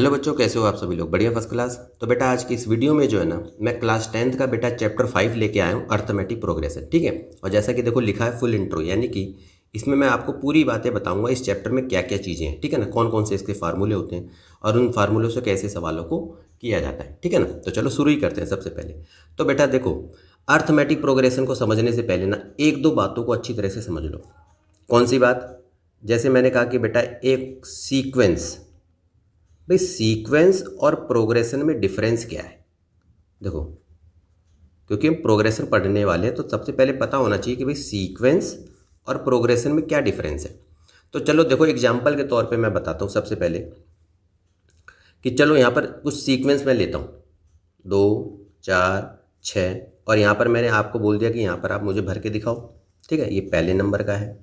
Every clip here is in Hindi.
हेलो बच्चों, कैसे हो आप सभी लोग? बढ़िया, फर्स्ट क्लास। तो बेटा आज की इस वीडियो में जो है ना, मैं क्लास 10th का बेटा चैप्टर 5 लेके आया हूँ, अर्थमेटिक प्रोग्रेशन। ठीक है। और जैसा कि देखो लिखा है फुल इंट्रो, यानी कि इसमें मैं आपको पूरी बातें बताऊंगा इस चैप्टर में क्या क्या चीज़ें हैं। ठीक है ना, कौन कौन से इसके फार्मूले होते हैं और उन फार्मूलों से कैसे सवालों को किया जाता है। ठीक है ना, तो चलो शुरू ही करते हैं सबसे पहले। तो बेटा देखो, अर्थमेटिक प्रोग्रेशन को समझने से पहले ना एक दो बातों को अच्छी तरह से समझ लो। कौन सी बात? जैसे मैंने कहा कि बेटा एक सीक्वेंस, भाई सीक्वेंस और प्रोग्रेशन में डिफरेंस क्या है? देखो, क्योंकि हम प्रोग्रेशन पढ़ने वाले हैं तो सबसे पहले पता होना चाहिए कि भाई सीक्वेंस और प्रोग्रेशन में क्या डिफरेंस है। तो चलो देखो, एग्जांपल के तौर पे मैं बताता हूँ सबसे पहले कि चलो यहाँ पर कुछ सीक्वेंस मैं लेता हूँ, 2 4 6, और यहाँ पर मैंने आपको बोल दिया कि यहाँ पर आप मुझे भर के दिखाओ। ठीक है, ये पहले नंबर का है।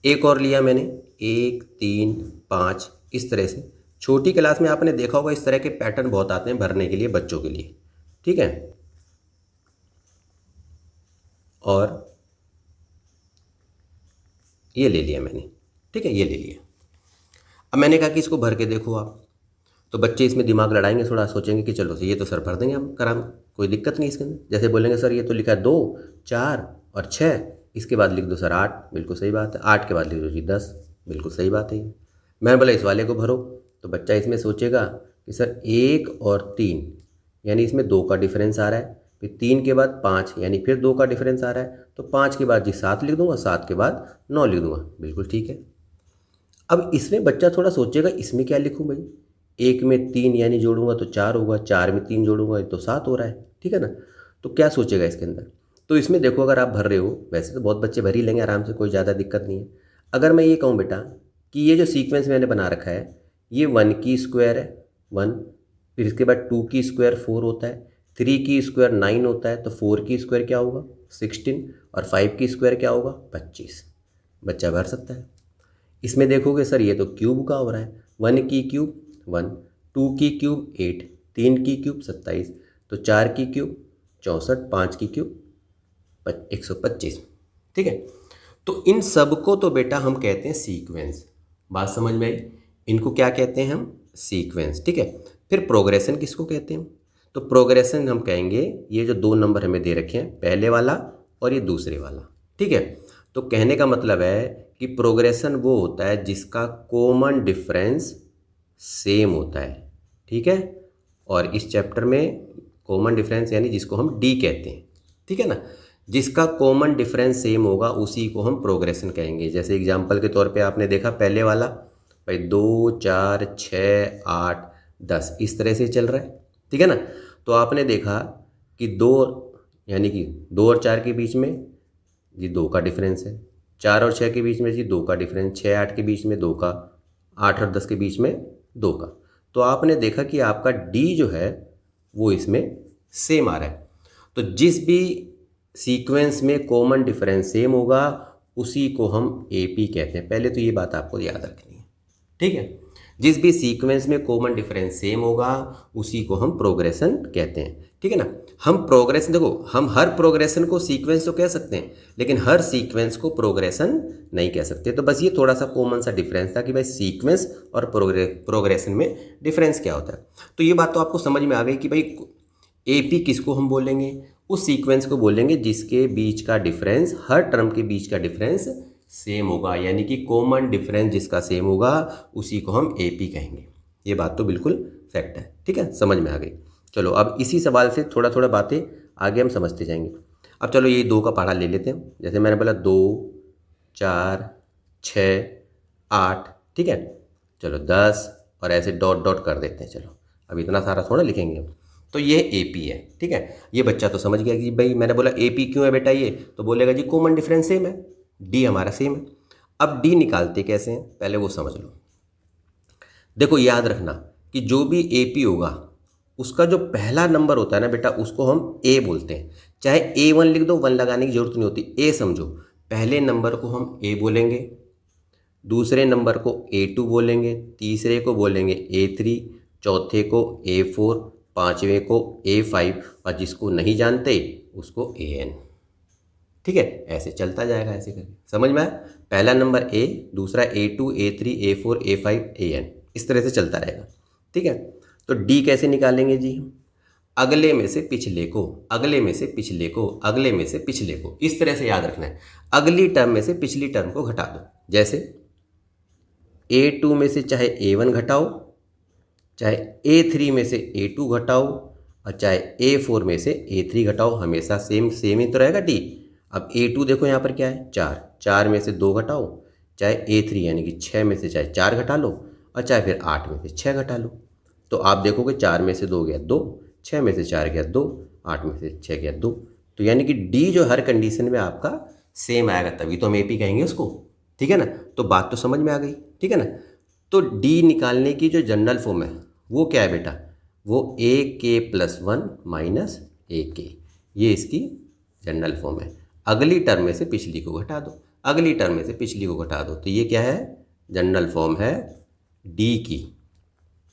एक और लिया मैंने, 1 3 5, इस तरह से। छोटी क्लास में आपने देखा होगा इस तरह के पैटर्न बहुत आते हैं भरने के लिए बच्चों के लिए। ठीक है, और ये ले लिया मैंने। ठीक है, ये ले लिया। अब मैंने कहा कि इसको भर के देखो आप। तो बच्चे इसमें दिमाग लड़ाएंगे, थोड़ा सोचेंगे कि चलो ये तो सर भर देंगे हम कराम, कोई दिक्कत नहीं इसके अंदर। जैसे बोलेंगे सर ये तो लिखा है 2 4 और 6, इसके बाद लिख दो सर 8, बिल्कुल सही बात है। 8 के बाद लिख दो जी 10, बिल्कुल सही बात है ये। मैंने बोला इस वाले को भरो, तो बच्चा इसमें सोचेगा कि सर 1 और 3, यानी इसमें 2 का डिफरेंस आ रहा है। फिर 3 के बाद 5, यानी फिर 2 का डिफरेंस आ रहा है। तो 5 के बाद जी 7 लिख दूंगा, 7 के बाद 9 लिख दूंगा, बिल्कुल ठीक है। अब इसमें बच्चा थोड़ा सोचेगा इसमें क्या लिखूं भाई, 1 में 3 यानी जोड़ूंगा तो 4 होगा, 4 में 3 जोड़ूंगा तो 7 हो रहा है। ठीक है ना, तो क्या सोचेगा इसके अंदर? तो इसमें देखो, अगर आप भर रहे हो, वैसे तो बहुत बच्चे भर ही लेंगे आराम से, कोई ज़्यादा दिक्कत नहीं है। अगर मैं ये कहूँ बेटा कि ये जो सीक्वेंस मैंने बना रखा है, ये 1 की स्क्वायर है 1, फिर इसके बाद 2 की स्क्वायर 4 होता है, 3 की स्क्वायर 9 होता है, तो 4 की स्क्वायर क्या होगा 16, और 5 की स्क्वायर क्या होगा 25। बच्चा भर सकता है। इसमें देखोगे सर ये तो क्यूब का हो रहा है, 1 की क्यूब 1, 2 की क्यूब 8, 3 की क्यूब 27, तो 4 की क्यूब 64, 5 की क्यूब 125। ठीक है, तो इन सब को तो बेटा हम कहते हैं सीक्वेंस। बात समझ में आई? इनको क्या कहते हैं हम? सीक्वेंस। ठीक है, फिर प्रोग्रेशन किसको कहते हैं? तो प्रोग्रेशन हम कहेंगे ये जो 2 नंबर हमें दे रखे हैं, पहले वाला और ये दूसरे वाला। ठीक है, तो कहने का मतलब है कि प्रोग्रेशन वो होता है जिसका कॉमन डिफरेंस सेम होता है। ठीक है, और इस चैप्टर में कॉमन डिफरेंस यानी जिसको हम डी कहते हैं। ठीक है ना, जिसका कॉमन डिफरेंस सेम होगा उसी को हम प्रोग्रेशन कहेंगे। जैसे एग्जांपल के तौर पे आपने देखा पहले वाला, भाई 2 4 6 8 10 इस तरह से चल रहा है। ठीक है ना, तो आपने देखा कि 2, यानी कि 2 और 4 के बीच में जी 2 का डिफरेंस है, 4 और 6 के बीच में जी 2 का डिफरेंस, 6 8 के बीच में 2 का, 8 और 10 के बीच में 2 का। तो आपने देखा कि आपका डी जो है वो इसमें सेम आ रहा है। तो जिस भी सीक्वेंस में कॉमन डिफरेंस सेम होगा उसी को हम एपी कहते हैं। पहले तो ये बात आपको याद रखनी है। ठीक है, जिस भी सीक्वेंस में कॉमन डिफरेंस सेम होगा उसी को हम प्रोग्रेशन कहते हैं। ठीक है ना, हम प्रोग्रेशन, देखो हम हर प्रोग्रेशन को सीक्वेंस तो कह सकते हैं लेकिन हर सीक्वेंस को प्रोग्रेशन नहीं कह सकते। तो बस ये थोड़ा सा कॉमन सा डिफरेंस था कि भाई सीक्वेंस और प्रोग्रेशन में डिफरेंस क्या होता है। तो ये बात तो आपको समझ में आ गई कि भाई एपी किसको हम बोलेंगे? उस सीक्वेंस को बोलेंगे जिसके बीच का डिफरेंस, हर टर्म के बीच का डिफरेंस सेम होगा, यानी कि कॉमन डिफरेंस जिसका सेम होगा उसी को हम एपी कहेंगे। ये बात तो बिल्कुल फैक्ट है। ठीक है, समझ में आ गई। चलो अब इसी सवाल से थोड़ा थोड़ा बातें आगे हम समझते जाएंगे। अब चलो ये 2 का पहाड़ा ले लेते हैं। जैसे मैंने बोला 2 4 6 8, ठीक है, चलो 10, और ऐसे डॉट डॉट कर देते हैं। चलो अब इतना सारा थोड़ा लिखेंगे हम। तो ये एपी है। ठीक है, ये बच्चा तो समझ गया कि भाई मैंने बोला एपी क्यों है बेटा, ये तो बोलेगा जी कॉमन डिफरेंस सेम है, डी हमारा सेम है। अब डी निकालते कैसे हैं पहले वो समझ लो। देखो याद रखना कि जो भी एपी होगा उसका जो पहला नंबर होता है ना बेटा उसको हम ए बोलते हैं। चाहे A1 लिख दो, 1 लगाने की जरूरत नहीं होती, ए समझो। पहले नंबर को हम ए बोलेंगे, दूसरे नंबर को A2 बोलेंगे, तीसरे को बोलेंगे A3, चौथे को A4, पांचवें को A5, और जिसको नहीं जानते उसको AN। ठीक है, ऐसे चलता जाएगा, ऐसे करके समझ में आया? पहला नंबर ए, दूसरा A2, A3, A4, A5, AN, इस तरह से चलता रहेगा। ठीक है। तो डी कैसे निकालेंगे जी? अगले में से पिछले को, अगले में से पिछले को, अगले में से पिछले को, इस तरह से याद रखना है। अगली टर्म में से पिछली टर्म को घटा दो। जैसे A2 में से चाहे A1 घटाओ, चाहे A3 में से A2 घटाओ, और चाहे A4 में से A3 घटाओ, हमेशा सेम सेम ही तो रहेगा डी। अब A2 देखो यहाँ पर क्या है, 4, 4 में से 2 घटाओ, चाहे A3 यानी कि 6 में से चाहे 4 घटा लो, और चाहे फिर 8 में से 6 घटा लो। तो आप देखोगे 4 में से 2 गया 2, 6 में से 4 गया 2, 8 में से 6 गया 2। तो यानी कि डी जो हर कंडीशन में आपका सेम आएगा, तभी तो हम AP कहेंगे उसको। ठीक है ना। तो बात तो समझ में आ गई, ठीक है ना। तो डी निकालने की जो जनरल फॉर्म है वो क्या है बेटा, वो AK+1 माइनस AK, ये इसकी जनरल फॉर्म है। अगली टर्म में से पिछली को घटा दो, अगली टर्म में से पिछली को घटा दो, तो ये क्या है, जनरल फॉर्म है डी की।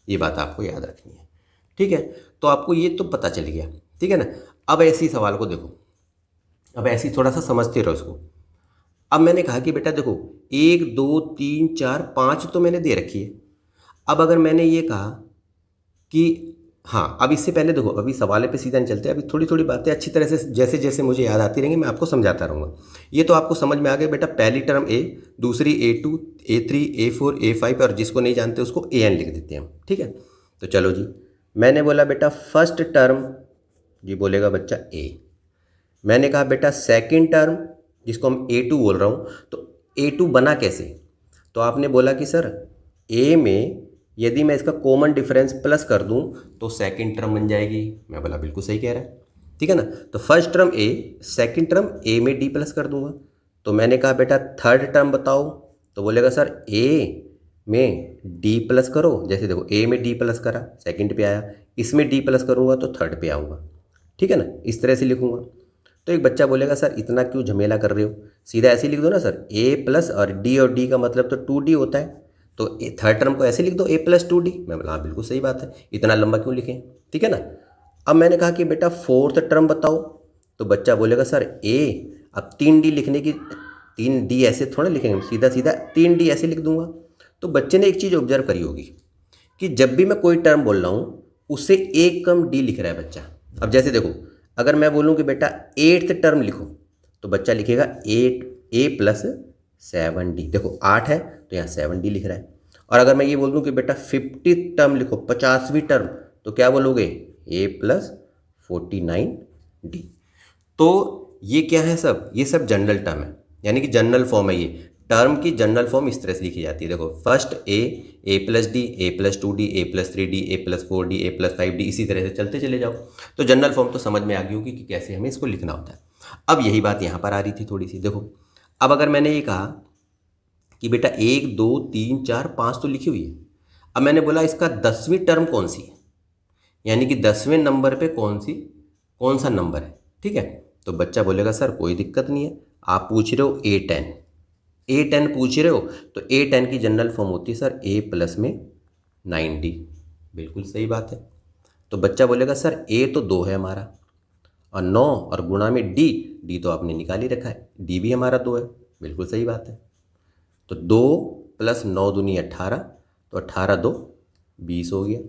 ये बात आपको याद रखनी है, ठीक है। तो आपको ये तो पता चल गया, ठीक है ना। अब ऐसी सवाल को देखो, अब ऐसी थोड़ा सा समझते रहो इसको। अब मैंने कहा कि बेटा देखो 1 2 3 4 5 तो मैंने दे रखी है। अब अगर मैंने ये कहा कि हाँ, अब इससे पहले देखो, अभी सवाल पे सीधा नहीं चलते, अभी थोड़ी थोड़ी बातें अच्छी तरह से जैसे जैसे मुझे याद आती रहेंगी मैं आपको समझाता रहूँगा। ये तो आपको समझ में आ गया बेटा, पहली टर्म A, दूसरी A2, A3, A4, A5, और जिसको नहीं जानते उसको AN लिख देते हैं हम, ठीक है। तो चलो जी, मैंने बोला बेटा फर्स्ट टर्म, जी बोलेगा बच्चा A। मैंने कहा बेटा सेकेंड टर्म, जिसको हम A2 बोल रहा हूँ, तो A2 बना कैसे? तो आपने बोला कि सर A में यदि मैं इसका कॉमन डिफरेंस प्लस कर दूं तो सेकंड टर्म बन जाएगी। मैं बोला बिल्कुल सही कह रहा है, ठीक है ना। तो first term A, second term A में D प्लस कर दूंगा। तो मैंने कहा बेटा थर्ड टर्म बताओ, तो बोलेगा सर A में D प्लस करो। जैसे देखो A में D प्लस करा, सेकंड पे आया, इसमें D प्लस करूँगा तो थर्ड पे आऊँगा, ठीक है ना। इस तरह से लिखूँगा। तो एक बच्चा बोलेगा सर इतना क्यों झमेला कर रहे हो, सीधा ऐसे लिख दो ना सर, A प्लस और D का मतलब तो 2D होता है, तो थर्ड टर्म को ऐसे लिख दो A+2D। मैं बोला हाँ बिल्कुल सही बात है, इतना लंबा क्यों लिखें, ठीक है ना। अब मैंने कहा कि बेटा फोर्थ टर्म बताओ, तो बच्चा बोलेगा सर A, अब 3D लिखने की, 3D ऐसे थोड़ा लिखेंगे, सीधा सीधा 3D ऐसे लिख दूंगा। तो बच्चे ने एक चीज़ ऑब्जर्व करी होगी कि जब भी मैं कोई टर्म बोल रहा हूँ उससे एक कम D लिख रहा है बच्चा। अब जैसे देखो, अगर मैं बोलूँ कि बेटा 8th टर्म लिखो, तो बच्चा लिखेगा 8A+7D। देखो 8 है तो यहाँ 7D लिख रहा है। और अगर मैं ये बोल दूँ कि बेटा 50th टर्म लिखो, 50वीं टर्म, तो क्या बोलोगे, A+49D। तो ये क्या है सब, ये सब जनरल टर्म है, यानी कि जनरल फॉर्म है। ये टर्म की जनरल फॉर्म इस तरह से लिखी जाती है। देखो first A+D, A+2D, A+3D, A+4D, A+5D, इसी तरह से चलते चले जाओ। तो जनरल फॉर्म तो समझ में आ गई होगी कि कैसे हमें इसको लिखना होता है। अब यही बात यहाँ पर आ रही थी थोड़ी सी। देखो अब अगर मैंने ये कहा कि बेटा 1 2 3 4 5 तो लिखी हुई है, अब मैंने बोला इसका 10वीं टर्म कौन सी है, यानी कि 10वें नंबर पे कौन सा नंबर है, ठीक है। तो बच्चा बोलेगा सर कोई दिक्कत नहीं है, आप पूछ रहे हो A10 पूछ रहे हो, तो A10 की जनरल फॉर्म होती है सर A प्लस में 9D। बिल्कुल सही बात है। तो बच्चा बोलेगा सर A तो 2 है हमारा, और 9 और गुणा में D तो आपने निकाल ही रखा है, D भी हमारा 2 है। बिल्कुल सही बात है। तो 2 + 9 दूनी 18, तो 18 2 20 हो गया,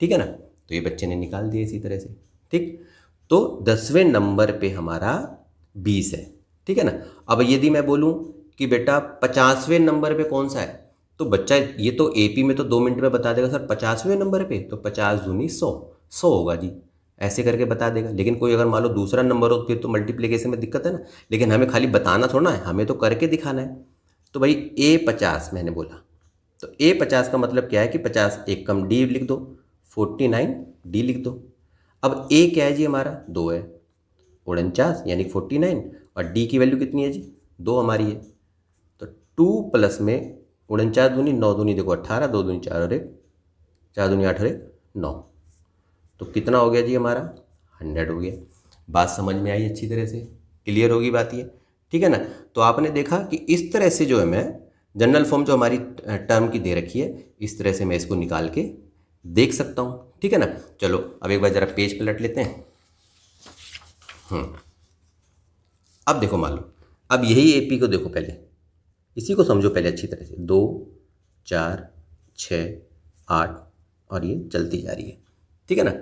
ठीक है ना। तो ये बच्चे ने निकाल दिया इसी तरह से, ठीक। तो 10वें नंबर पे हमारा 20 है, ठीक है ना। अब यदि मैं बोलूं कि बेटा 50वें नंबर पे कौन सा है, तो बच्चा ये तो AP में तो 2 मिनट में बता देगा सर 50वें नंबर पे, तो 50 दूनी 100, 100 होगा जी, ऐसे करके बता देगा। लेकिन कोई अगर मान लो दूसरा नंबर हो फिर तो मल्टीप्लिकेशन में दिक्कत है ना, लेकिन हमें खाली बताना थोड़ा है, हमें तो करके दिखाना है। तो भाई A50 मैंने बोला, तो A50 का मतलब क्या है कि 50 एक कम D लिख दो, 49D लिख दो। अब A क्या है जी हमारा 2 है, 49 यानी 49, और D की वैल्यू कितनी है जी 2 हमारी है। तो 2 प्लस में 49 दूनी 9 दूनी देखो 18, 2 दूनी 4 और 1, 4 दूनी 8 और 1 9, तो कितना हो गया जी हमारा 100 हो गया। बात समझ में आई अच्छी तरह से, क्लियर होगी बात ये, ठीक है ना। तो आपने देखा कि इस तरह से जो है मैं जनरल फॉर्म जो हमारी टर्म की दे रखी है, इस तरह से मैं इसको निकाल के देख सकता हूँ, ठीक है ना। चलो अब एक बार ज़रा पेज पलट लेते हैं। अब देखो मान लो, अब यही AP को देखो, पहले इसी को समझो पहले अच्छी तरह से। 2 4 6 8 और ये चलती जा रही है, ठीक है ना।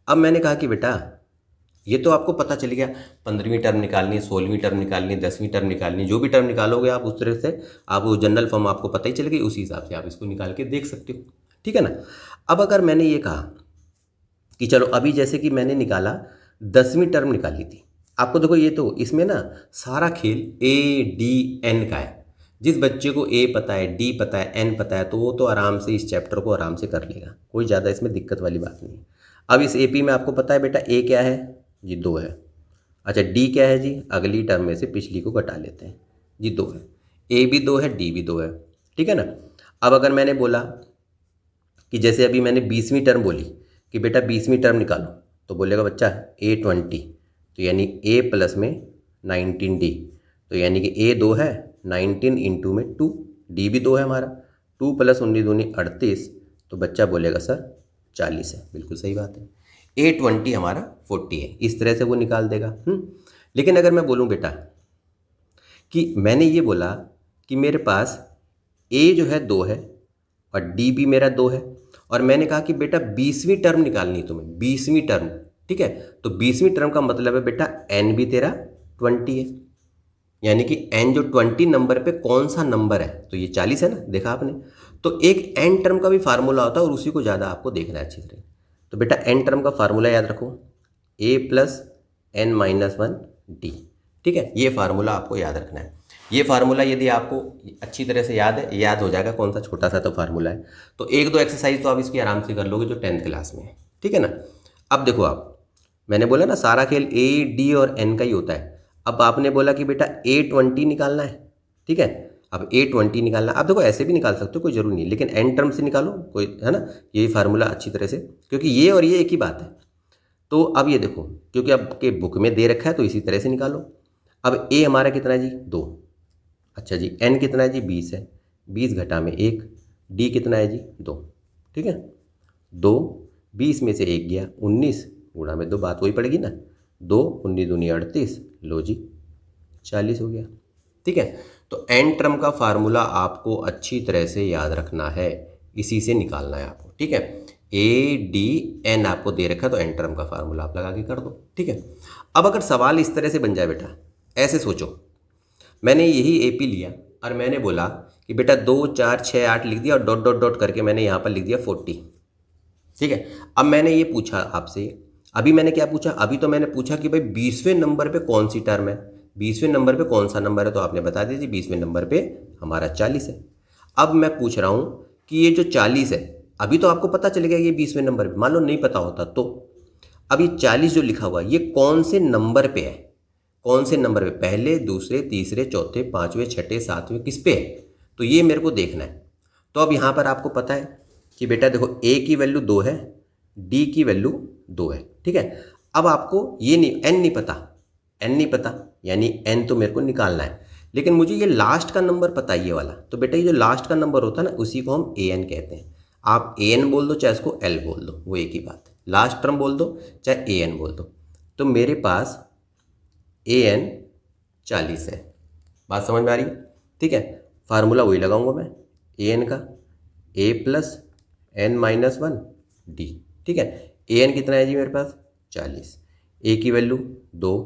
अब मैंने कहा कि बेटा ये तो आपको पता चल गया, 15वीं टर्म निकालनी है, 16वीं टर्म निकालनी है, 10वीं टर्म निकालनी है, जो भी टर्म निकालोगे आप उस तरह से आप वो जनरल फॉर्म आपको पता ही चल गई, उसी हिसाब से आप इसको निकाल के देख सकते हो, ठीक है ना। अब अगर मैंने ये कहा कि चलो अभी जैसे कि मैंने निकाला 10वीं टर्म निकाली थी, आपको देखो ये तो इसमें ना सारा खेल ADN का है। जिस बच्चे को A पता है, D पता है, N पता है, तो वो तो आराम से इस चैप्टर को आराम से कर लेगा, कोई ज़्यादा इसमें दिक्कत वाली बात नहीं है। अब इस AP में आपको पता है बेटा A क्या है जी, 2 है। अच्छा D क्या है जी, अगली टर्म में से पिछली को घटा लेते हैं जी, 2 है। A भी 2 है, D भी 2 है, ठीक है ना। अब अगर मैंने बोला कि जैसे अभी मैंने 20वीं टर्म बोली कि बेटा 20वीं टर्म निकालो, तो बोलेगा बच्चा A20, तो यानी A प्लस में 19D, तो यानी कि A 2 है, 19 इंटू में 2, D भी 2 है हमारा, 2 प्लस 19 दूनी 38, तो बच्चा बोलेगा सर 40 है। बिल्कुल सही बात है, A20 हमारा 40 है, इस तरह से वो निकाल देगा। लेकिन अगर मैं बोलूँ बेटा कि मैंने ये बोला कि मेरे पास A जो है 2 है और D भी मेरा 2 है, और मैंने कहा कि बेटा 20वीं टर्म निकालनी है तुम्हें, 20वीं टर्म, ठीक है। तो 20वीं टर्म का मतलब है बेटा N भी तेरा 20 है, यानी कि N जो 20 नंबर पे कौन सा नंबर है, तो ये 40 है ना, देखा आपने। तो एक N टर्म का भी फार्मूला होता है और उसी को ज़्यादा आपको देखना है अच्छी तरह। तो बेटा N टर्म का फार्मूला याद रखो, A plus N minus 1 D, ठीक है, ये फार्मूला आपको याद रखना है। ये फार्मूला यदि आपको अच्छी तरह से याद है, याद हो जाएगा, कौन सा छोटा सा तो फार्मूला है। तो 1-2 एक्सरसाइज तो आप इसकी आराम से कर लोगे जो 10th क्लास में है, ठीक है ना। अब देखो आप, मैंने बोला ना सारा खेल A, D और N का ही होता है। अब आपने बोला कि बेटा A20 निकालना है, ठीक है। अब A20 निकालना, आप देखो ऐसे भी निकाल सकते हो, कोई जरूरी नहीं, लेकिन N टर्म से निकालो, कोई है ना, यही फार्मूला अच्छी तरह से, क्योंकि ये और ये एक ही बात है। तो अब ये देखो, क्योंकि आपके बुक में दे रखा है तो इसी तरह से निकालो। अब A हमारा कितना है जी, 2। अच्छा जी, N कितना है जी, 20 है, 20 घटा में 1, D कितना है जी, 2, ठीक है। 2, 20 में से 1 गया, 19 गुणा में 2, बात वही पड़ेगी ना, 2 19 दूनी 38, लो जी 40 हो गया, ठीक है। तो N टर्म का फार्मूला आपको अच्छी तरह से याद रखना है, इसी से निकालना है आपको, ठीक है। ADN आपको दे रखा है, तो N टर्म का फार्मूला आप लगा के कर दो, ठीक है। अब अगर सवाल इस तरह से बन जाए बेटा, ऐसे सोचो, मैंने यही AP लिया और मैंने बोला कि बेटा 2 4 6 8 लिख दिया और डॉट डॉट डॉट करके मैंने यहाँ पर लिख दिया 40, ठीक है। अब मैंने ये पूछा आपसे, अभी मैंने क्या पूछा, अभी तो मैंने पूछा कि भाई 20वें नंबर पे कौन सी टर्म है, 20वें नंबर पे कौन सा नंबर है, तो आपने बता दिया जी 20वें नंबर पे हमारा 40 है। अब मैं पूछ रहा हूँ कि ये जो 40 है, अभी तो आपको पता चल गया ये 20वें नंबर पे, मान लो नहीं पता होता तो। अब ये 40 जो लिखा हुआ है ये कौन से नंबर पे है, कौन से नंबर पे, पहले, दूसरे, तीसरे, चौथे, पाँचवें, छठे, सातवें, किस पे है, तो ये मेरे को देखना है। तो अब यहाँ पर आपको पता है कि बेटा देखो A की वैल्यू 2 है, D की वैल्यू 2 है, ठीक है। अब आपको ये नहीं, N नहीं पता, N नहीं पता, यानी N तो मेरे को निकालना है, लेकिन मुझे ये लास्ट का नंबर पता है ये वाला। तो बेटा ये जो लास्ट का नंबर होता है ना, उसी को हम AN कहते हैं। आप AN बोल दो चाहे इसको L बोल दो, वो एक ही बात है, लास्ट टर्म बोल दो चाहे AN बोल दो। तो मेरे पास AN 40 है, बात समझ में आ रही है, ठीक है। फार्मूला वही लगाऊंगा मैं AN का, A plus N minus 1 D, ठीक है। AN कितना है जी मेरे पास 40, A की वैल्यू 2,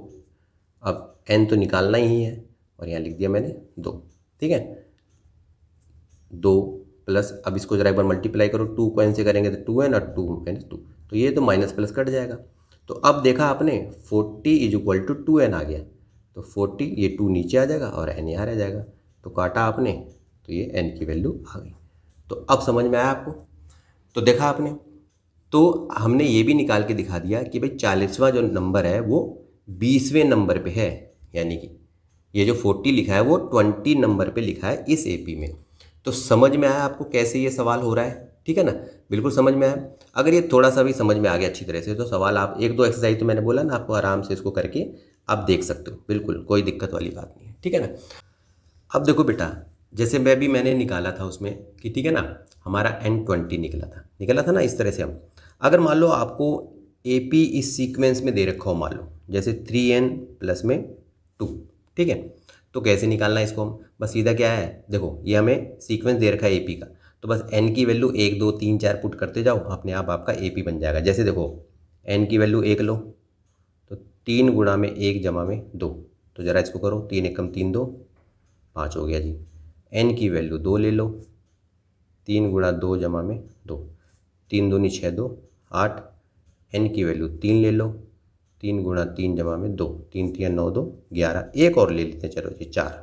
अब N तो निकालना ही है और यहाँ लिख दिया मैंने 2, ठीक है। 2 प्लस, अब इसको जरा एक बार मल्टीप्लाई करो, 2 को N से करेंगे तो 2N और 2 माइनस 2, तो ये तो माइनस प्लस कट जाएगा। तो अब देखा आपने 40 इज इक्वल टू 2N आ गया, तो 40 ये 2 नीचे आ जाएगा और N यहाँ रह जाएगा, तो काटा आपने तो ये N की वैल्यू आ गई। तो अब समझ में आया आपको, तो देखा आपने, तो हमने ये भी निकाल के दिखा दिया कि भाई 40वां जो नंबर है वो 20वें नंबर पे है, यानी कि ये जो 40 लिखा है वो 20 नंबर पे लिखा है इस AP में। तो समझ में आया आपको कैसे ये सवाल हो रहा है, ठीक है ना, बिल्कुल समझ में आया। अगर ये थोड़ा सा भी समझ में आ गया अच्छी तरह से, तो सवाल आप 1-2 एक्सरसाइज तो मैंने बोला ना आपको, आराम से इसको करके आप देख सकते हो, बिल्कुल कोई दिक्कत वाली बात नहीं है, ठीक है ना। अब देखो बेटा, जैसे मैंने निकाला था उसमें कि ठीक है ना, हमारा N20 निकला था ना, इस तरह से हम, अगर मान लो आपको AP इस सीक्वेंस में दे रखा हो, मान लो जैसे 3N प्लस में 2, ठीक है। तो कैसे निकालना है इसको हम, बस सीधा क्या है, देखो ये हमें सीक्वेंस दे रखा है AP का, तो बस n की वैल्यू 1 2 3 4 पुट करते जाओ, अपने आप आपका AP बन जाएगा। जैसे देखो n की वैल्यू 1 लो तो 3 गुणा में 1 जमा में 2, तो ज़रा इसको करो, 3 एकम 3 2 5 हो गया जी। n की वैल्यू 2 ले लो, 3 गुणा 2 जमा में 2, 3 दूनी 6 2 8। n की वैल्यू 3 ले लो, 3 गुणा 3 जमा में 2, 3 3 9 2 11। एक और ले लेते हैं, चलो जी 4,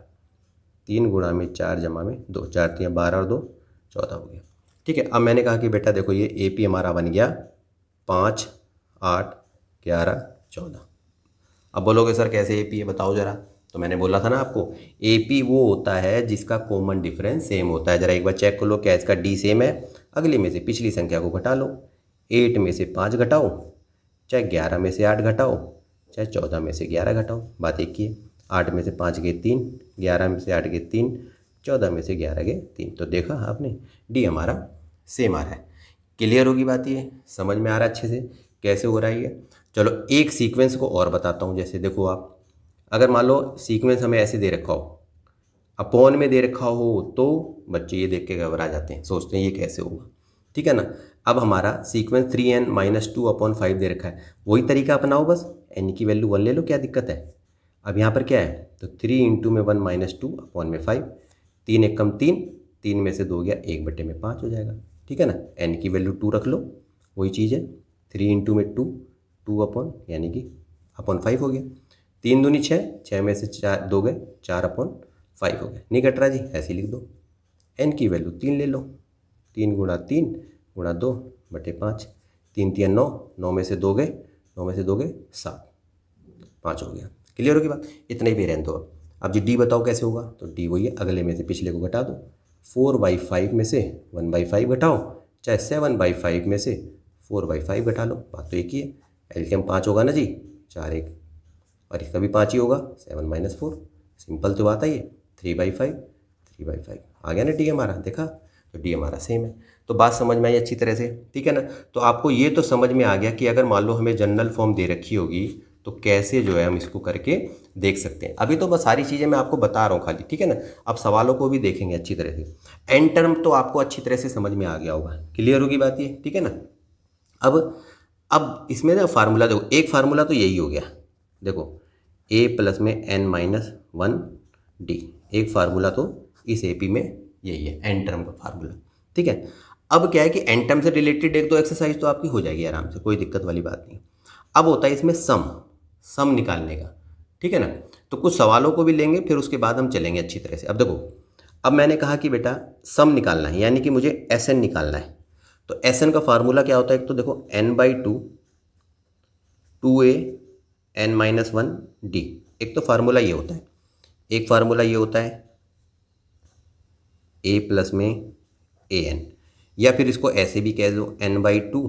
3 गुणा में 4 जमा में 2, 4 3 12 और 2 14 हो गया। ठीक है, अब मैंने कहा कि बेटा देखो ये AP हमारा बन गया 5 8 11 14। अब बोलोगे सर कैसे AP है बताओ ज़रा, तो मैंने बोला था ना आपको AP वो होता है जिसका कॉमन डिफरेंस सेम होता है। ज़रा एक बार चेक कर लो क्या इसका D सेम है, अगले में से पिछली संख्या को घटा लो, 8 में से 5 घटाओ, चाहे 11 में से 8 घटाओ, चाहे 14 में से 11 घटाओ, बात एक ही है। 8 में से 5 गए 3, 11 में से 8 गए 3, 14 में से 11 गए 3, तो देखा आपने D हमारा सेम आ रहा है। क्लियर होगी बात, ये समझ में आ रहा है अच्छे से कैसे हो रहा है ये। चलो एक सीक्वेंस को और बताता हूँ। जैसे देखो आप, अगर मान लो सीक्वेंस हमें ऐसे दे रखा हो, अपॉन में दे रखा हो, तो बच्चे ये देख के घबरा जाते हैं, सोचते हैं ये कैसे होगा, ठीक है ना। अब हमारा सीक्वेंस 3n-2/5 दे रखा है, वही तरीका अपनाओ, बस n की वैल्यू 1 ले लो, क्या दिक्कत है। अब यहाँ पर क्या है, तो 3 × में 1 - 2 अपॉन में 5, 3 एकम 3, 3 में से 2 गया 1/5 हो जाएगा, ठीक है ना। n की वैल्यू 2 रख लो, वही चीज़ है, 3 × में 2, 2 अपॉन यानी कि अपॉन 5 हो गया, 3 दूनी 6, 6 में से 4 2 गए 4/5 हो गया, नहीं कट रहा जी, ऐसे ही लिख दो। n की वैल्यू 3 ले लो, 3 × 3 × 2/5, 3 3 9, 9 में से 2 गए, 9 में से 2 गए 7, 5 हो गया। क्लियर होगी बात, इतना ही भी रहने दो। अब जी D बताओ कैसे होगा, तो D वही है, अगले में से पिछले को घटा दो, 4/5 में से 1/5 घटाओ, चाहे 7/5 में से 4/5 घटा लो, बात तो एक ही है। एलसीएम 5 होगा ना जी, 4 1, और इसका भी 5 ही होगा, 7 - 4, सिंपल तो बात है ये, 3/5 3/5 आ गया ना D हमारा, देखा, तो D हमारा सेम है। तो बात समझ में आई अच्छी तरह से, ठीक है ना। तो आपको ये तो समझ में आ गया कि अगर मान लो हमें जनरल फॉर्म दे रखी होगी तो कैसे जो है हम इसको करके देख सकते हैं। अभी तो बस सारी चीज़ें मैं आपको बता रहा हूँ खाली, ठीक है ना। अब सवालों को भी देखेंगे अच्छी तरह से। एन टर्म तो आपको अच्छी तरह से समझ में आ गया होगा, क्लियर होगी बात ये, ठीक है ना। अब इसमें ना फार्मूला देखो, एक फार्मूला तो यही हो गया, देखो a + में n-1d, एक फार्मूला तो इस AP में यही है, एन टर्म का फार्मूला, ठीक है। अब क्या है कि एन टर्म से रिलेटेड एक दो एक्सरसाइज तो आपकी हो जाएगी आराम से, कोई दिक्कत वाली बात नहीं। अब होता है इसमें सम निकालने का, ठीक है ना। तो कुछ सवालों को भी लेंगे, फिर उसके बाद हम चलेंगे अच्छी तरह से। अब देखो, अब मैंने कहा कि बेटा सम निकालना है, यानी कि मुझे SN निकालना है। तो SN का फार्मूला क्या होता है, एक तो देखो n/2 2a n-1d, एक तो फार्मूला ये होता है, एक फार्मूला ये होता है a + में an, या फिर इसको ऐसे भी कह दो n/2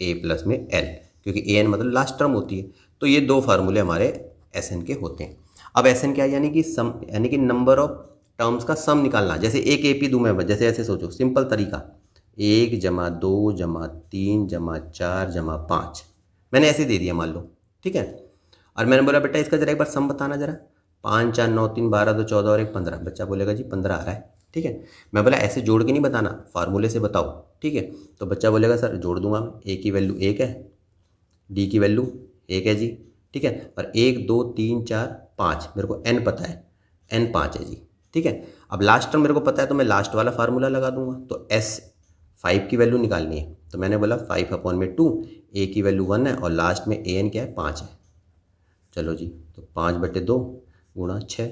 a + में l, क्योंकि an मतलब लास्ट टर्म होती है। तो ये दो फार्मूले हमारे SN के होते हैं। अब SN क्या है, यानी कि सम, यानी कि नंबर ऑफ टर्म्स का सम निकालना। जैसे एक AP दूँ मैं, जैसे ऐसे सोचो, सिंपल तरीका, 1 + 2 + 3 + 4 + 5 मैंने ऐसे दे दिया मान लो, ठीक है। और मैंने बोला बेटा इसका जरा एक बार सम बताना जरा, 5 4 9 3 12 2 14 और 1 15, बच्चा बोलेगा जी 15 आ रहा है, ठीक है। मैं बोला ऐसे जोड़ के नहीं बताना, फार्मूले से बताओ, ठीक है। तो बच्चा बोलेगा सर जोड़ दूंगा मैं, A की वैल्यू 1 है, D की वैल्यू 1 है जी, ठीक है, और 1 2 3 4 5 मेरे को n पता है, n 5 है जी, ठीक है। अब लास्ट टर्म मेरे को पता है, तो मैं लास्ट वाला फार्मूला लगा दूंगा। तो S 5 की वैल्यू निकालनी है, तो मैंने बोला 5/2, A की वैल्यू 1 है और लास्ट में an क्या है 5 है। चलो जी, तो 5/2 गुणा 6,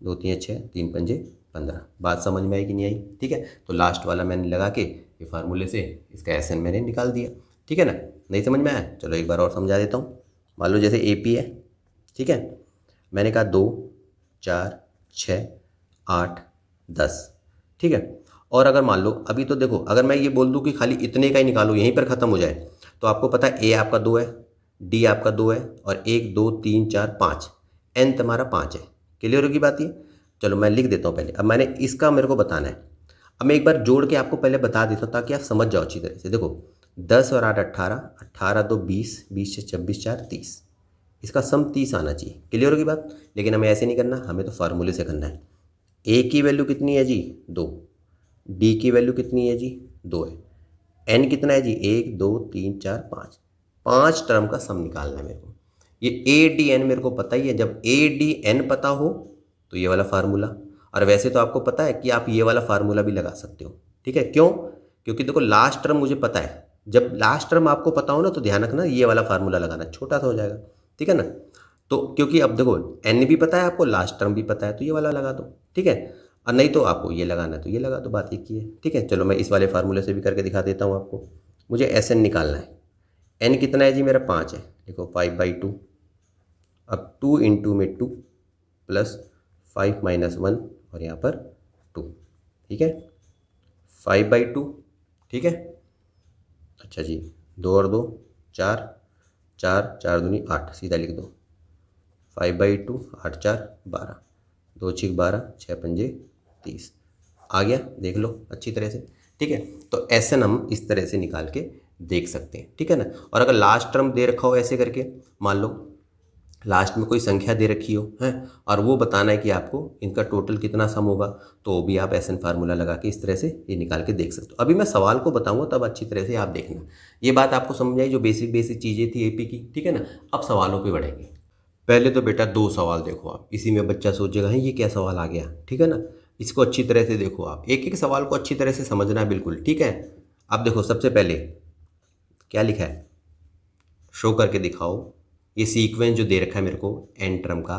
2 3 6, 3 5 15, बात समझ में आई कि नहीं आई, ठीक है। तो लास्ट वाला मैंने लगा के ये फार्मूले से इसका SN मैंने निकाल दिया, ठीक है ना। नहीं समझ में आया, चलो एक बार और समझा देता हूँ। मान लो जैसे AP है, ठीक है, मैंने कहा 2 4 6 8 10, ठीक है। और अगर मान लो अभी तो देखो, अगर मैं ये बोल दूँ कि खाली इतने का ही निकालो, यहीं पर ख़त्म हो जाए, तो आपको पता है A आपका 2 है, D आपका 2 है, और 1 2 3 4 5, n तुम्हारा 5 है। क्लियर होगी बात ये। चलो मैं लिख देता हूँ पहले, अब मैंने इसका मेरे को बताना है। अब मैं एक बार जोड़ के आपको पहले बता देता हूँ ताकि आप समझ जाओ अच्छी तरह से। देखो 10 और 8 18, 18 2 20, 20 से 26 4 30, इसका सम 30 आना चाहिए। क्लियर होगी बात। लेकिन हमें ऐसे नहीं करना, हमें तो फार्मूले से करना है। A की वैल्यू कितनी है जी 2, डी की वैल्यू कितनी है जी, 2 है। एन कितना है जी, 1 2 3 4 5, 5 टर्म का सम निकालना है मेरे को। ये ए डी एन मेरे को पता ही है, जब ए डी एन पता हो तो ये वाला फार्मूला, और वैसे तो आपको पता है कि आप ये वाला फार्मूला भी लगा सकते हो, ठीक है। क्यों? क्योंकि देखो लास्ट टर्म मुझे पता है, जब लास्ट टर्म आपको पता हो ना तो ध्यान रखना ये वाला फार्मूला लगाना, छोटा सा हो जाएगा, ठीक है ना। तो क्योंकि अब देखो एन भी पता है आपको, लास्ट टर्म भी पता है, तो ये वाला लगा दो, ठीक है। और नहीं तो आपको ये लगाना है तो ये लगा दो, बात एक ही है, ठीक है। चलो मैं इस वाले फार्मूले से भी करके दिखा देता हूँ आपको। मुझे एस एन निकालना है। एन कितना है जी मेरा, 5 है। देखो 5/2, अब 2 इंटू में 2 प्लस 5 माइनस 1 और यहाँ पर 2, ठीक है। 5/2, ठीक है। अच्छा जी, 2 और 2 4, 4 4 दूनी 8, सीधा लिख दो। 5/2, 8 4 12, 2 6 12, 6 पंजे 30, आ गया, देख लो अच्छी तरह से, ठीक है। तो ऐसे हम इस तरह से निकाल के देख सकते हैं, ठीक है ना। और अगर लास्ट टर्म दे रखा हो ऐसे करके, मान लो लास्ट में कोई संख्या दे रखी हो है, और वो बताना है कि आपको इनका टोटल कितना सम होगा, तो वो भी आप एस एन फार्मूला लगा के इस तरह से ये निकाल के देख सकते हो। अभी मैं सवाल को बताऊंगा तब अच्छी तरह से आप देखना। ये बात आपको समझ आई जो बेसिक बेसिक चीज़ें थी एपी की, ठीक है ना। अब सवालों पे बढ़ेंगे। पहले तो बेटा 2 सवाल देखो आप, इसी में बच्चा सोचेगा है ये क्या सवाल आ गया, ठीक है ना। इसको अच्छी तरह से देखो आप, एक एक सवाल को अच्छी तरह से समझना बिल्कुल, ठीक है। अब देखो सबसे पहले क्या लिखा है, शो करके दिखाओ। ये सीक्वेंस जो दे रखा है मेरे को एन टर्म का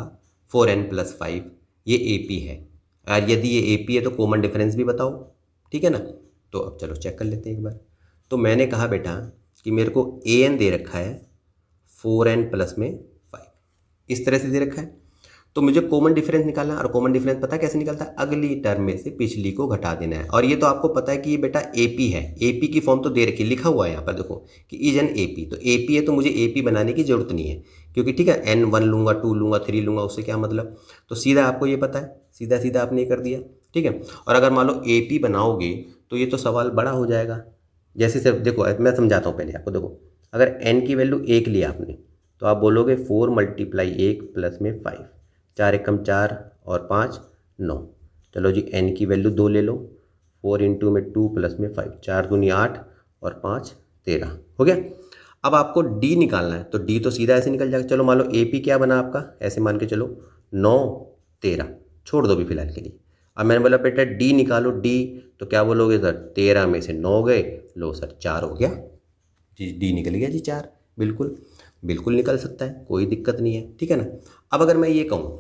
4n+5, ये एपी है। और यदि ये एपी है तो कॉमन डिफरेंस भी बताओ, ठीक है ना। तो अब चलो चेक कर लेते हैं एक बार। तो मैंने कहा बेटा कि मेरे को ए एन दे रखा है 4n+5, इस तरह से दे रखा है। तो मुझे कॉमन डिफरेंस निकालना है, और कॉमन डिफरेंस पता है कैसे निकलता है, अगली टर्म में से पिछली को घटा देना है। और ये तो आपको पता है कि ये बेटा एपी है, एपी की फॉर्म तो दे रखी, लिखा हुआ है यहाँ पर देखो कि इज एन एपी, तो एपी है तो मुझे एपी बनाने की जरूरत नहीं है, क्योंकि ठीक है n1 लूँगा, 2 लूँगा, 3 लूँगा, उससे क्या मतलब। तो सीधा आपको ये पता है, सीधा सीधा आपने ये कर दिया, ठीक है। और अगर मान लो एपी बनाओगे तो ये तो सवाल बड़ा हो जाएगा। जैसे सिर्फ देखो मैं समझाता हूँ पहले आपको, देखो अगर n की वैल्यू 1 लिया आपने तो आप बोलोगे 4 × 1 प्लस में 5, 4 एकम 4 और 5 9। चलो जी n की वैल्यू 2 ले लो, 4 इंटू में 2 प्लस में 5, 4 दूनी 8 और 5 13, हो गया। अब आपको d निकालना है, तो d तो सीधा ऐसे निकल जाएगा। चलो मान लो ए पी क्या बना आपका, ऐसे मान के चलो 9 13, छोड़ दो भी फिलहाल के लिए। अब मैंने बोला बेटा d निकालो, d तो क्या बोलोगे सर, 13 में से 9 गए, लो सर 4 हो गया जी, डी निकल गया जी 4, बिल्कुल बिल्कुल निकल सकता है, कोई दिक्कत नहीं है, ठीक है ना। अब अगर मैं ये कहूँ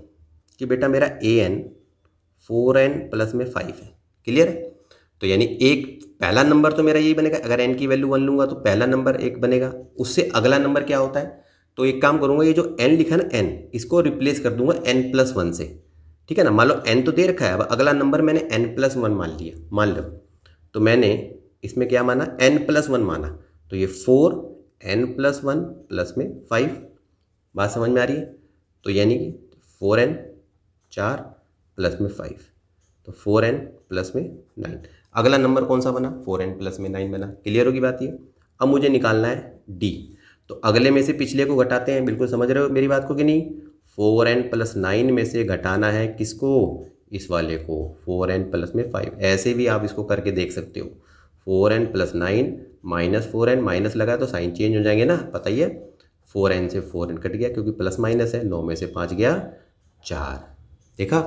कि बेटा मेरा ए एन 4n+5 है, क्लियर है। तो यानी एक पहला नंबर तो मेरा यही बनेगा, अगर n की वैल्यू 1 लूँगा तो पहला नंबर एक बनेगा, उससे अगला नंबर क्या होता है। तो एक काम करूँगा, ये जो n लिखा है ना n, इसको रिप्लेस कर दूंगा n+1 से, ठीक है ना। मान लो n तो दे रखा है, अब अगला नंबर मैंने n+1 मान लिया, मान लो। तो मैंने इसमें क्या माना, n+1 माना, तो ये 4n+1 प्लस में 5, बात समझ में आ रही है। तो यानी कि 4n 4 प्लस में 5, तो 4n प्लस में 9, अगला नंबर कौन सा बना, 4n प्लस में 9 बना, क्लियर होगी बात ये। अब मुझे निकालना है d, तो अगले में से पिछले को घटाते हैं, बिल्कुल समझ रहे हो मेरी बात को कि नहीं। 4n+9 में से घटाना है किसको, इस वाले को, 4n प्लस में 5। ऐसे भी आप इसको करके देख सकते हो, 4n+9 माइनस 4n, माइनस लगा तो साइन चेंज हो जाएंगे ना, पता ही है। 4n से 4n कट गया क्योंकि प्लस माइनस है, 9 में से 5 गया 4, देखा।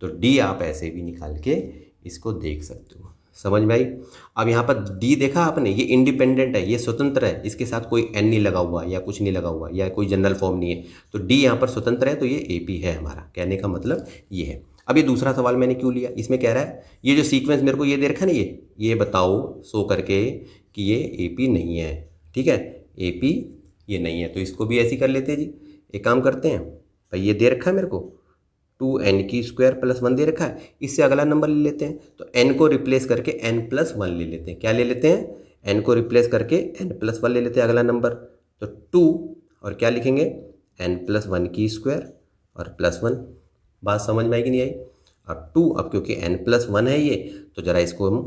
तो d आप ऐसे भी निकाल के इसको देख सकते हो, समझ में आई। अब यहाँ पर d देखा आपने, ये इंडिपेंडेंट है, ये स्वतंत्र है, इसके साथ कोई n नहीं लगा हुआ या कुछ नहीं लगा हुआ या कोई जनरल फॉर्म नहीं है, तो d यहाँ पर स्वतंत्र है, तो ये AP है हमारा, कहने का मतलब ये है। अब ये दूसरा सवाल मैंने क्यों लिया, इसमें कह रहा है ये जो सीक्वेंस मेरे को ये दे रखा है ना, ये बताओ शो करके कि ये AP नहीं है, ठीक है, AP ये नहीं है, तो इसको भी ऐसे ही कर लेते हैं जी। एक काम करते हैं भाई, ये दे रखा है मेरे को 2n² + 1 दे रखा है, इससे अगला नंबर ले लेते हैं, तो n को रिप्लेस करके n+1 ले लेते हैं। क्या ले लेते हैं, n को रिप्लेस करके n+1 ले लेते हैं अगला नंबर, तो 2 और क्या लिखेंगे n+1² और +1, बात समझ में आई कि नहीं आई। अब 2, अब क्योंकि n+1 है ये, तो ज़रा इसको हम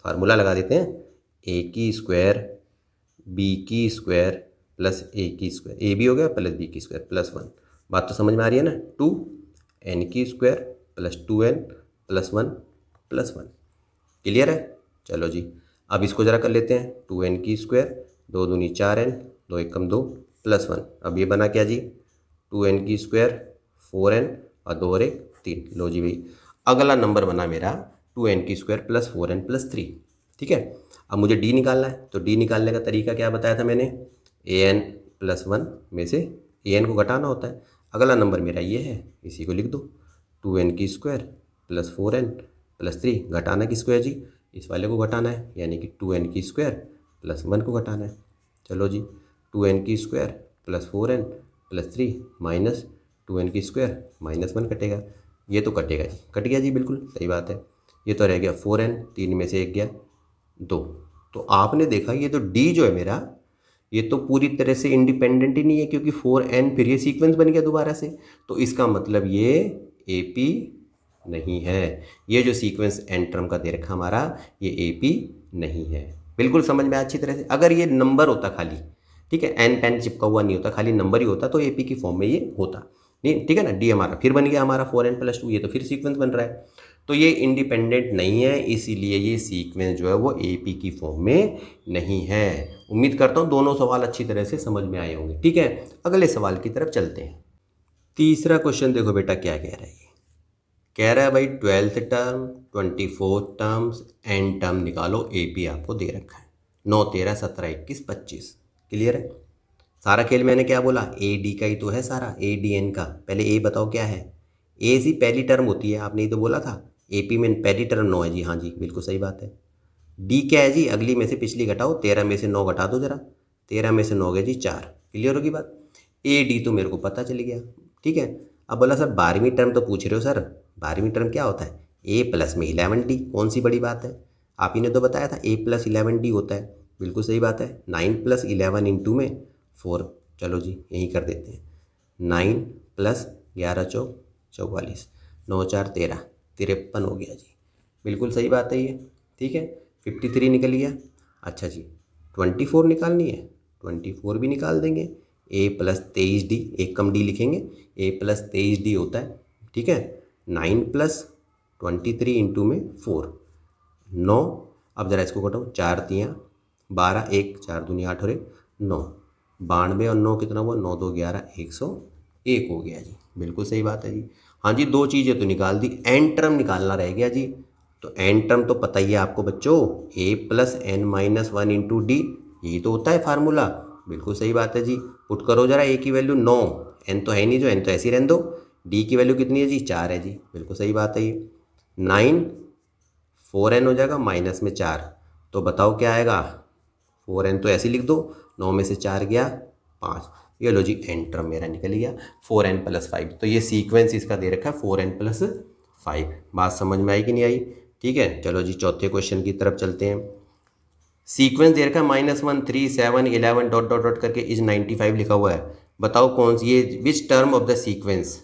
फार्मूला लगा देते हैं, a² b² plus a² A B हो गया प्लस b² +1, बात तो समझ में आ रही है ना। 2n² + 2n + 1 + 1, क्लियर है? चलो जी, अब इसको ज़रा कर लेते हैं। 2n², 2×2 = 4n, 2×1 = 2 +1। अब ये बना क्या जी? 2n² 4n और 2 और 1 3। लो जी भाई, अगला नंबर बना मेरा 2n² + 4n + 3। ठीक है, अब मुझे डी निकालना है। तो डी निकालने का तरीका क्या बताया था मैंने? an+1 में से an को घटाना होता है। अगला नंबर मेरा ये है, इसी को लिख दो। 2n² + 4n + 3 घटाना किसको है जी? इस वाले को घटाना है, यानी कि 2n² + 1 को घटाना है। चलो जी, 2n² + 4n + 3 माइनस 2n² -1 कटेगा। ये तो कटेगा जी, कट गया जी, बिल्कुल सही बात है। ये तो रह गया 4n, 3 में से 1 गया 2। तो आपने देखा ये तो डी जो है मेरा, ये तो पूरी तरह से इंडिपेंडेंट ही नहीं है, क्योंकि 4n फिर ये सीक्वेंस बन गया दोबारा से। तो इसका मतलब ये AP नहीं है। ये जो सीक्वेंस एन टर्म का दे रखा हमारा, ये AP नहीं है। बिल्कुल समझ में आया अच्छी तरह से। अगर ये नंबर होता खाली, ठीक है, एन पेन चिपका हुआ नहीं होता, खाली नंबर ही होता, तो AP की फॉर्म में ये होता नहीं। ठीक है ना, डी हमारा फिर बन गया हमारा 4n + 2, ये तो फिर सीक्वेंस बन रहा है। तो ये इंडिपेंडेंट नहीं है, इसीलिए ये सीक्वेंस जो है वो AP की फॉर्म में नहीं है। उम्मीद करता हूँ दोनों सवाल अच्छी तरह से समझ में आए होंगे। ठीक है, अगले सवाल की तरफ चलते हैं। तीसरा क्वेश्चन देखो बेटा क्या कह रहा है। ये कह रहा है भाई 12th term, 24 terms, n term निकालो। AP आपको दे रखा है 9, 13, 17, 21, 25। क्लियर है? सारा खेल मैंने क्या बोला? AD का ही तो है सारा, ADN का। पहले ए बताओ क्या है? ए सी पहली टर्म होती है, आपने ही तो बोला था। AP में पहली टर्म 9 है जी, हाँ जी बिल्कुल सही बात है। डी क्या है जी? अगली में से पिछली घटाओ, 13 में से 9 घटा दो जरा। 13 में से 9 गए जी 4। क्लियर होगी बात? AD तो मेरे को पता चल गया। ठीक है, अब बोला सर 12वीं टर्म तो पूछ रहे हो सर, 12वीं टर्म क्या होता है? A प्लस में 11D, कौन सी बड़ी बात है? आप ही ने तो बताया था A + 11D होता है। बिल्कुल सही बात है। 9 + 11 इंटू में 4। चलो जी यहीं कर देते हैं। 9 + 11 चौक 44, 9 4 13, 53 हो गया जी। बिल्कुल सही बात है ये। ठीक है, 53 निकल गया। अच्छा जी, 24 निकालनी है, 24 भी निकाल देंगे। A + 23D, एक कम डी लिखेंगे, A + 23D होता है। ठीक है, 9 + 23 इंटू में 4, 9। अब ज़रा इसको घटाओ, 4 तियाँ 12, 1 4 दूनी 8 और 1 9, 92 और 9 कितना हुआ? 9 2 11, 101 हो गया जी। बिल्कुल सही बात है जी। हाँ जी, दो चीज़ें तो निकाल दी, एन टर्म निकालना रह गया जी। तो एन टर्म तो पता ही है आपको बच्चों, A + n-1 इंटू डी, यही तो होता है फार्मूला। बिल्कुल सही बात है जी। पुट करो जरा, A की वैल्यू 9, n तो है नहीं, जो n तो ऐसे ही रहने दो। डी की वैल्यू कितनी है जी? 4 है जी। बिल्कुल सही बात है ये। 9 4n हो जाएगा माइनस में 4, तो बताओ क्या आएगा? 4n तो ऐसे ही लिख दो, 9 में से 4 गया 5। ये लो जी, एन टर्म मेरा निकल गया 4n + 5। तो ये सीक्वेंस इसका दे रखा है 4n + 5। बात समझ में आई कि नहीं आई? ठीक है, चलो जी चौथे क्वेश्चन की तरफ चलते हैं। सीक्वेंस दे रखा है -1 3 7 11 डॉट डॉट डॉट करके इज 95 लिखा हुआ है। बताओ कौन सी ये, which term of the sequence.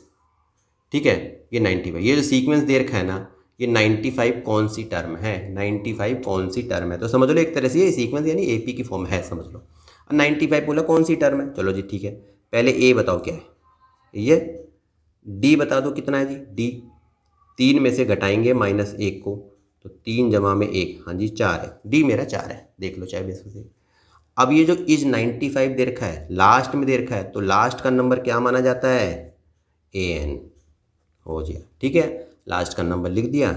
ठीक है, ये 95, ये जो सीक्वेंस दे रखा है ना, ये 95 कौन सी टर्म है? 95 कौन सी टर्म है? तो समझ लो एक तरह से ये सीक्वेंस यानी AP की फॉर्म है, समझ लो। 95 बोला कौन सी टर्म है? चलो जी ठीक है, पहले A बताओ क्या है? ये D बता दो कितना है जी? D 3 में से घटाएंगे -1 को, तो 3 जमा में 1, हाँ जी 4 है। D मेरा 4 है, देख लो चाहे बेस से। अब ये जो इज 95 दे रखा है, लास्ट में दे रखा है, तो लास्ट का नंबर क्या माना जाता है? AN हो गया। ठीक है, लास्ट का नंबर लिख दिया,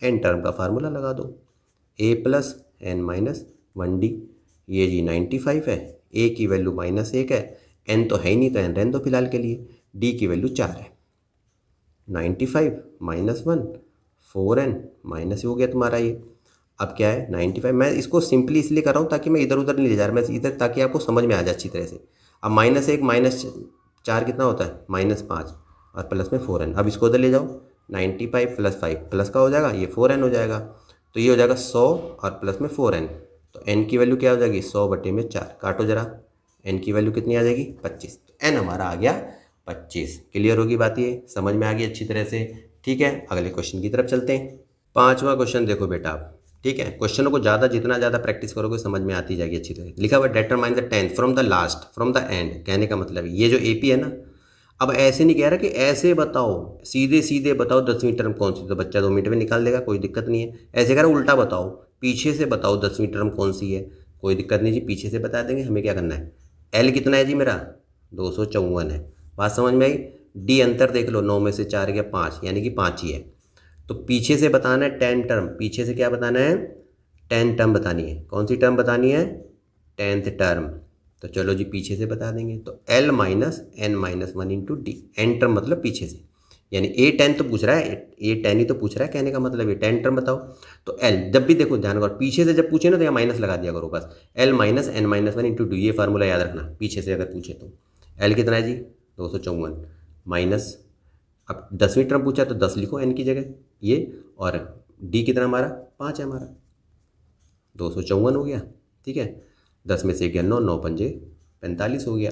एन टर्म का फार्मूला लगा दो, A + n-1D। ये जी 95 है, A की वैल्यू -1 है, n तो है ही नहीं तो n रहने दो फिलहाल के लिए। D की वैल्यू 4 है, 95 -1 4n माइनस हो गया तुम्हारा ये। अब क्या है 95, मैं इसको सिंपली इसलिए कर रहा हूँ ताकि मैं इधर उधर नहीं ले जा रहा, मैं इधर, ताकि आपको समझ में आ जाए अच्छी तरह से। अब -1 - 4 कितना होता है? -5 और प्लस में 4n। अब इसको उधर ले जाओ, 95 + 5 प्लस का हो जाएगा, ये 4n हो जाएगा। तो ये हो जाएगा 100 और प्लस में 4n। तो n की वैल्यू क्या हो जाएगी? 100/4। काटो जरा, n की वैल्यू कितनी आ जाएगी? 25। तो n हमारा आ गया 25। क्लियर होगी बात? ये समझ में आ गई अच्छी तरह से। ठीक है, अगले क्वेश्चन की तरफ चलते हैं। पांचवा क्वेश्चन देखो बेटा आप। ठीक है, क्वेश्चनों को जितना ज़्यादा प्रैक्टिस करोगे समझ में आती जाएगी अच्छी तरह। लिखा हुआ determine the tenth from the last from the end, कहने का मतलब ये जो AP है ना, अब ऐसे नहीं कह रहा कि ऐसे बताओ, सीधे सीधे बताओ 10वीं टर्म कौन सी, तो बच्चा 2 मिनट में निकाल देगा, कोई दिक्कत नहीं है। ऐसे कह रहा उल्टा बताओ, पीछे से बताओ 10वीं टर्म कौन सी है, कोई दिक्कत नहीं जी, पीछे से बता देंगे। हमें क्या करना है, एल कितना है जी मेरा 254 है। बात समझ में आई। डी अंतर देख लो, 9 में से 4 गया 5, यानी कि 5 ही है। तो पीछे से बताना है 10 टर्म, पीछे से क्या बताना है 10 टर्म बतानी है। कौन सी टर्म बतानी है, 10th टर्म। तो चलो जी पीछे से बता देंगे, तो L minus n minus one into d, n term मतलब पीछे से, यानी ए 10 तो पूछ रहा है, ए 10 ही तो पूछ रहा है, कहने का मतलब ये 10 टर्म बताओ। तो L जब भी देखो ध्यान करो, पीछे से जब पूछे ना तो यहाँ माइनस लगा दिया करो बस, L minus n minus one into d, ये फार्मूला याद रखना, पीछे से अगर पूछे तो। L कितना है जी 254 माइनस, अब 10वीं टर्म पूछा तो 10 लिखो एन की जगह ये, और डी कितना हमारा 5 है हमारा, 254 हो गया। ठीक है, 10 में से 11 9 पंजे 45 हो गया।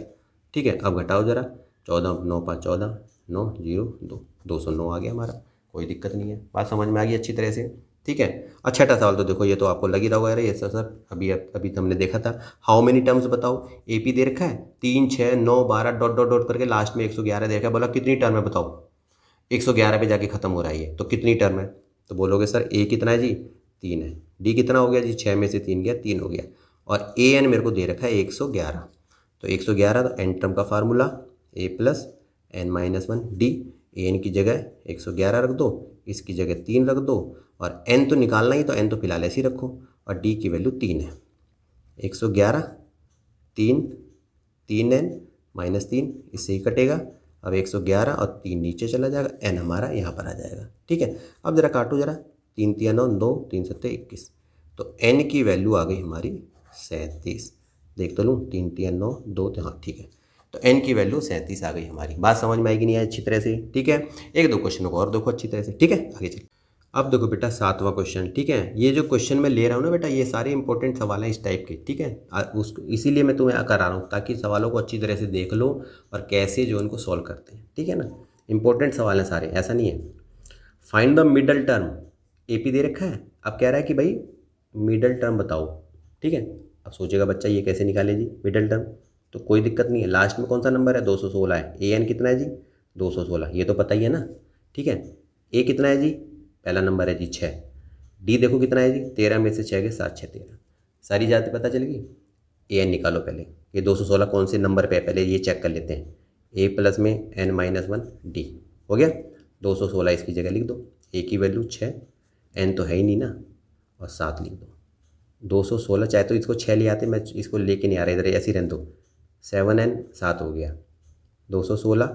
ठीक है, अब घटाओ जरा, 14 9 5 14 9 0 2, 209 आ गया हमारा, कोई दिक्कत नहीं है। बात समझ में आ गई अच्छी तरह से। ठीक है, अच्छा था सवाल, तो देखो ये तो आपको लग ही रहा होगा, अरे ये सर अभी अभी तो हमने देखा था। हाउ मेनी टर्म्स बताओ, एपी दे रखा है 3 6 9 12 डॉट डॉट डॉट करके लास्ट में 111 दे रखा है, बोला कितनी टर्म है बताओ, 111 पे जाके खत्म हो रहा है ये, तो कितनी टर्म है, तो बोलोगे सर ए कितना है जी 3 है, डी कितना हो गया जी 6 में से 3 गया 3 हो गया, और ए एन मेरे को दे रखा है 111, तो 111 तो एन टर्म का formula A plus N minus one D, A N की जगह 111 रख दो, इसकी जगह 3 रख दो, और एन तो निकालना ही, तो एन तो फिलहाल ऐसे ही रखो, और डी की वैल्यू 3 है, 111 3 3 एन माइनस 3, इससे ही कटेगा। अब 111 और 3 नीचे चला जाएगा, एन हमारा यहाँ पर आ जाएगा। ठीक है, अब जरा काटो जरा, 3 3 9 2 3 7 21, तो एन की वैल्यू आ गई हमारी 37। देख तो लूँ, 3 3 9 2, तो हाँ ठीक है, तो एन की वैल्यू 37 आ गई हमारी। बात समझ में आएगी नहीं आई अच्छी तरह से। ठीक है, एक दो क्वेश्चनों को और देखो अच्छी तरह से। ठीक है, आगे चलिए। अब देखो बेटा 7वां क्वेश्चन। ठीक है, ये जो क्वेश्चन मैं ले रहा हूँ ना बेटा, ये सारे इंपॉर्टेंट सवाल हैं इस टाइप के। ठीक है, उसको इसीलिए मैं तुम्हें करा रहा हूँ, ताकि सवालों को अच्छी तरह से देख लो और कैसे जो उनको सॉल्व करते हैं। ठीक है ना, इंपॉर्टेंट सवाल हैं सारे, ऐसा नहीं है। Find the middle term, AP दे रखा है, अब कह रहा है कि भाई मिडल टर्म बताओ। ठीक है, अब सोचेगा बच्चा ये कैसे निकाले जी मिडल टर्म, तो कोई दिक्कत नहीं है, लास्ट में कौन सा नंबर है 216 है, ए एन कितना है जी 216, ये तो पता ही है ना। ठीक है, ए कितना है जी, पहला नंबर है जी 6, डी देखो कितना है जी 13 में से 6 के 7 6 13, सारी जाति पता चल गई। ए एन निकालो पहले, ये 216 कौन से नंबर पे है पहले ये चेक कर लेते हैं, ए प्लस में एन माइनस वन डी हो गया, 216 इसकी जगह लिख दो, ए की वैल्यू 6, एन तो है ही नहीं ना, और 7 लिख दो। 216 चाहे तो इसको 6 ले आते, मैं इसको लेके नहीं आ रहा, इधर ऐसे ही रहने दो, 7 एन 7 हो गया 216,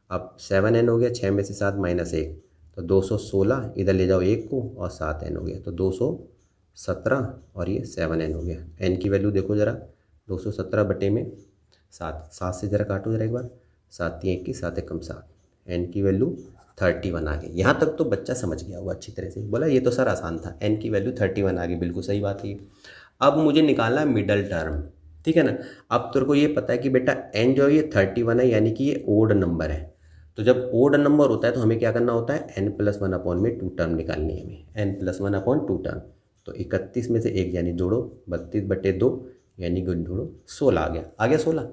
अब 7 एन हो गया, 6 में से 7 माइनस 1, तो 216 इधर ले जाओ 1 को, और 7 एन हो गया, तो 217, और ये 7 एन हो गया। एन की वैल्यू देखो ज़रा, 217 बटे में 7, 7 से ज़रा काटो ज़रा एक बार, 7 3 21 7 1 7, एन की वैल्यू 31 आ गई। यहाँ तक तो बच्चा समझ गया हुआ अच्छी तरह से, बोला ये तो सर आसान था, एन की वैल्यू 31 आ गई, बिल्कुल सही बात है। अब मुझे निकालना है मिडल टर्म। ठीक है ना, अब तेरे को ये पता है कि बेटा एन जो है ये 31 है, यानी कि ये ओड नंबर है, तो जब ओड नंबर होता है तो हमें क्या करना होता है, एन प्लस वन अपॉन में 2 टर्म निकालनी है हमें, n plus one upon 2 term, तो 31 में से 1 यानी जोड़ो, 32 बटे 2 यानी गुण जोड़ो, 16 आ गया 16।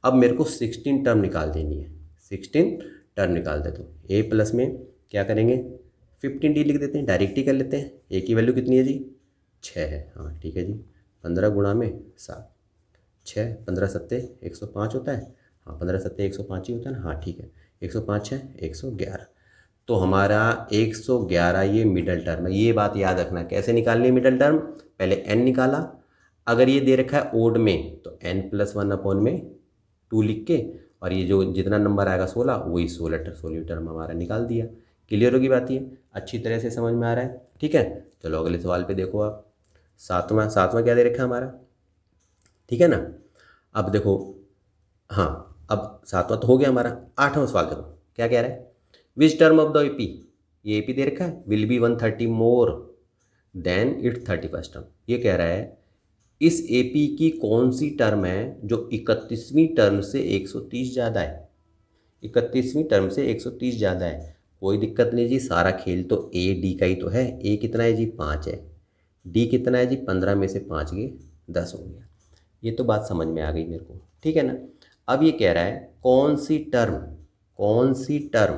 अब मेरे को 16 टर्म निकाल देनी है, 16 टर्म निकाल दे, तो ए प्लस में क्या करेंगे 15 डी लिख देते हैं, डायरेक्ट ही कर लेते हैं। ए की वैल्यू कितनी है जी 6 है, हाँ ठीक है जी, 15 गुणा में 7, 6 15 सत्ते 105 होता है, हाँ 15 सत्ते 105 ही होता है ना, हाँ ठीक है, 105 है 111, तो हमारा 111 ये मिडल टर्म है। ये बात याद रखना, कैसे निकालनी है मिडल टर्म, पहले एन निकाला, अगर ये दे रखा है ओड में तो एन प्लस वन अपॉन में 2 लिख के, और ये जो जितना नंबर आएगा 16 वही 16वीं टर्म हमारा निकाल दिया। क्लियर होगी बात, ये अच्छी तरह से समझ में आ रहा है। ठीक है, चलो अगले सवाल पे देखो आप, सातवां सातवां क्या दे रखा है हमारा, ठीक है ना। अब देखो, हाँ अब सातवां तो हो गया हमारा, 8वां सवाल देखो क्या कह रहा है, which term of the AP, ये एपी दे रखा है, will be 130 more than it's 31st term. ये कह रहा है इस एपी की कौन सी टर्म है जो 31वीं टर्म से 130 ज़्यादा है, 31वीं टर्म से 130 ज़्यादा है। कोई दिक्कत नहीं जी, सारा खेल तो ए डी का ही तो है। ए कितना है जी 5 है, डी कितना है जी 15 में से 5 गए 10 हो गया। ये तो बात समझ में आ गई मेरे को, ठीक है ना। अब ये कह रहा है कौन सी टर्म कौन सी टर्म,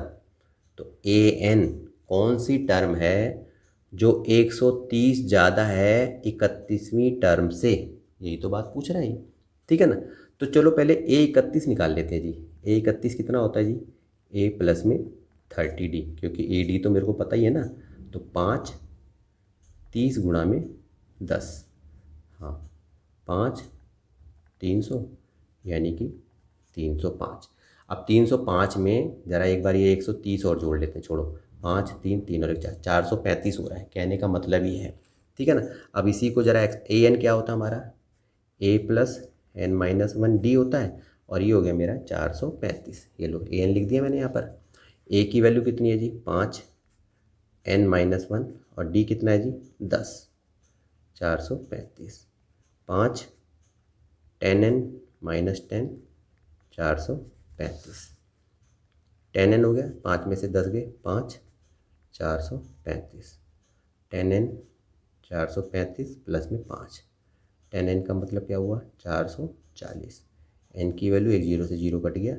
तो ए एन कौन सी टर्म है जो 130 ज़्यादा है 31वीं टर्म से, यही तो बात पूछ रहा है। ठीक है ना। तो चलो पहले A31 निकाल लेते हैं जी। A31 कितना होता है जी, ए प्लस में 30D, क्योंकि AD तो मेरे को पता ही है ना। तो 5 30 गुणा में 10, हाँ 5 300, यानी कि 305। अब 305 में ज़रा एक बार ये 130 और जोड़ लेते हैं, छोड़ो 5 3 3 और 1 4, 435 हो रहा है, कहने का मतलब ही है। ठीक है ना। अब इसी को ज़रा ए एन क्या होता है हमारा, ए प्लस एन माइनस 1D होता है, और ये हो गया मेरा 435। ये लो ए एन लिख दिया मैंने यहाँ पर। ए की वैल्यू कितनी है जी 5, एन माइनस 1, और डी कितना है जी 10, 435। 5 10n माइनस 10, 435। 10n हो गया, 5 में से 10 गए 5, 435। 10n 435 प्लस में 5, 10n का मतलब क्या हुआ 440। n की वैल्यू एक जीरो से जीरो कट गया,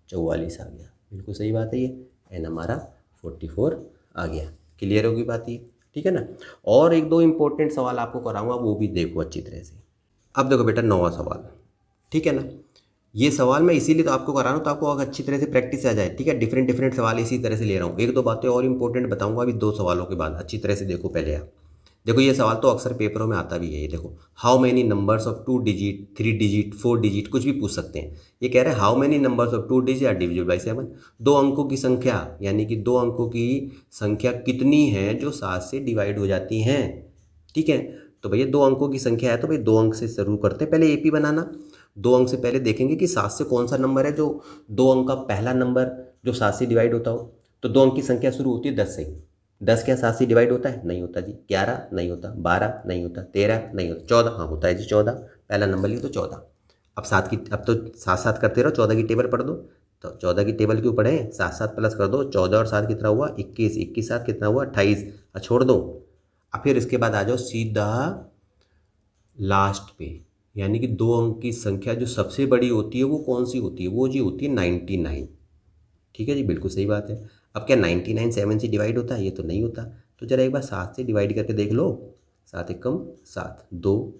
44 आ गया। बिल्कुल सही बात है ये, n हमारा 44 आ गया। क्लियर होगी बात ये, ठीक है ना। और एक दो इम्पोर्टेंट सवाल आपको कराऊंगा, वो भी देखो अच्छी तरह से। अब देखो बेटा 9वां सवाल, ठीक है ना। ये सवाल मैं इसीलिए तो आपको करा रहा हूँ, तो आपको अगर अच्छी तरह से प्रैक्टिस आ जाए। ठीक है, डिफरेंट डिफरेंट सवाल इसी तरह से ले रहा हूँ। एक दो बातें और इंपॉर्टेंट बताऊंगा अभी 2 सवालों के बाद, अच्छी तरह से देखो पहले आप। देखो ये सवाल तो अक्सर पेपरों में आता भी है। ये देखो, how many numbers of 2 digit 3 digit 4 digit कुछ भी पूछ सकते हैं। ये कह रहे हैं how many numbers of 2 digit are divisible by 7। 2 अंकों की संख्या, यानी कि 2 अंकों की संख्या कितनी है जो 7 से डिवाइड हो जाती हैं। ठीक है, तो भैया 2 अंकों की संख्या है, तो भाई 2 अंक से शुरू करते हैं पहले एपी बनाना। 2 अंक से पहले देखेंगे कि 7 से कौन सा नंबर है जो 2 अंक का पहला नंबर जो 7 से डिवाइड होता हो। तो 2 अंक की संख्या शुरू होती है 10 से। 10 क्या 7 से डिवाइड होता है? नहीं होता जी। 11 नहीं होता, 12 नहीं होता, 13 नहीं होता, 14 हाँ होता है जी। 14 पहला नंबर लिया तो 14। अब 7 की, अब तो साथ साथ करते रहो, 14 की टेबल पढ़ दो। तो 14 की टेबल क्यों पढ़े, साथ साथ प्लस कर दो। 14 और 7 कितना हुआ 21, 21 7 कितना हुआ 28, छोड़ दो। अब फिर इसके बाद आ जाओ सीधा लास्ट पे, यानी कि 2 अंक की संख्या जो सबसे बड़ी होती है वो कौन सी होती है, वो जी होती है 99। ठीक है जी, बिल्कुल सही बात है। अब क्या 99 7 से डिवाइड होता है? ये तो नहीं होता। तो जरा एक बार 7 से डिवाइड करके देख लो। 7 एकम 7, 2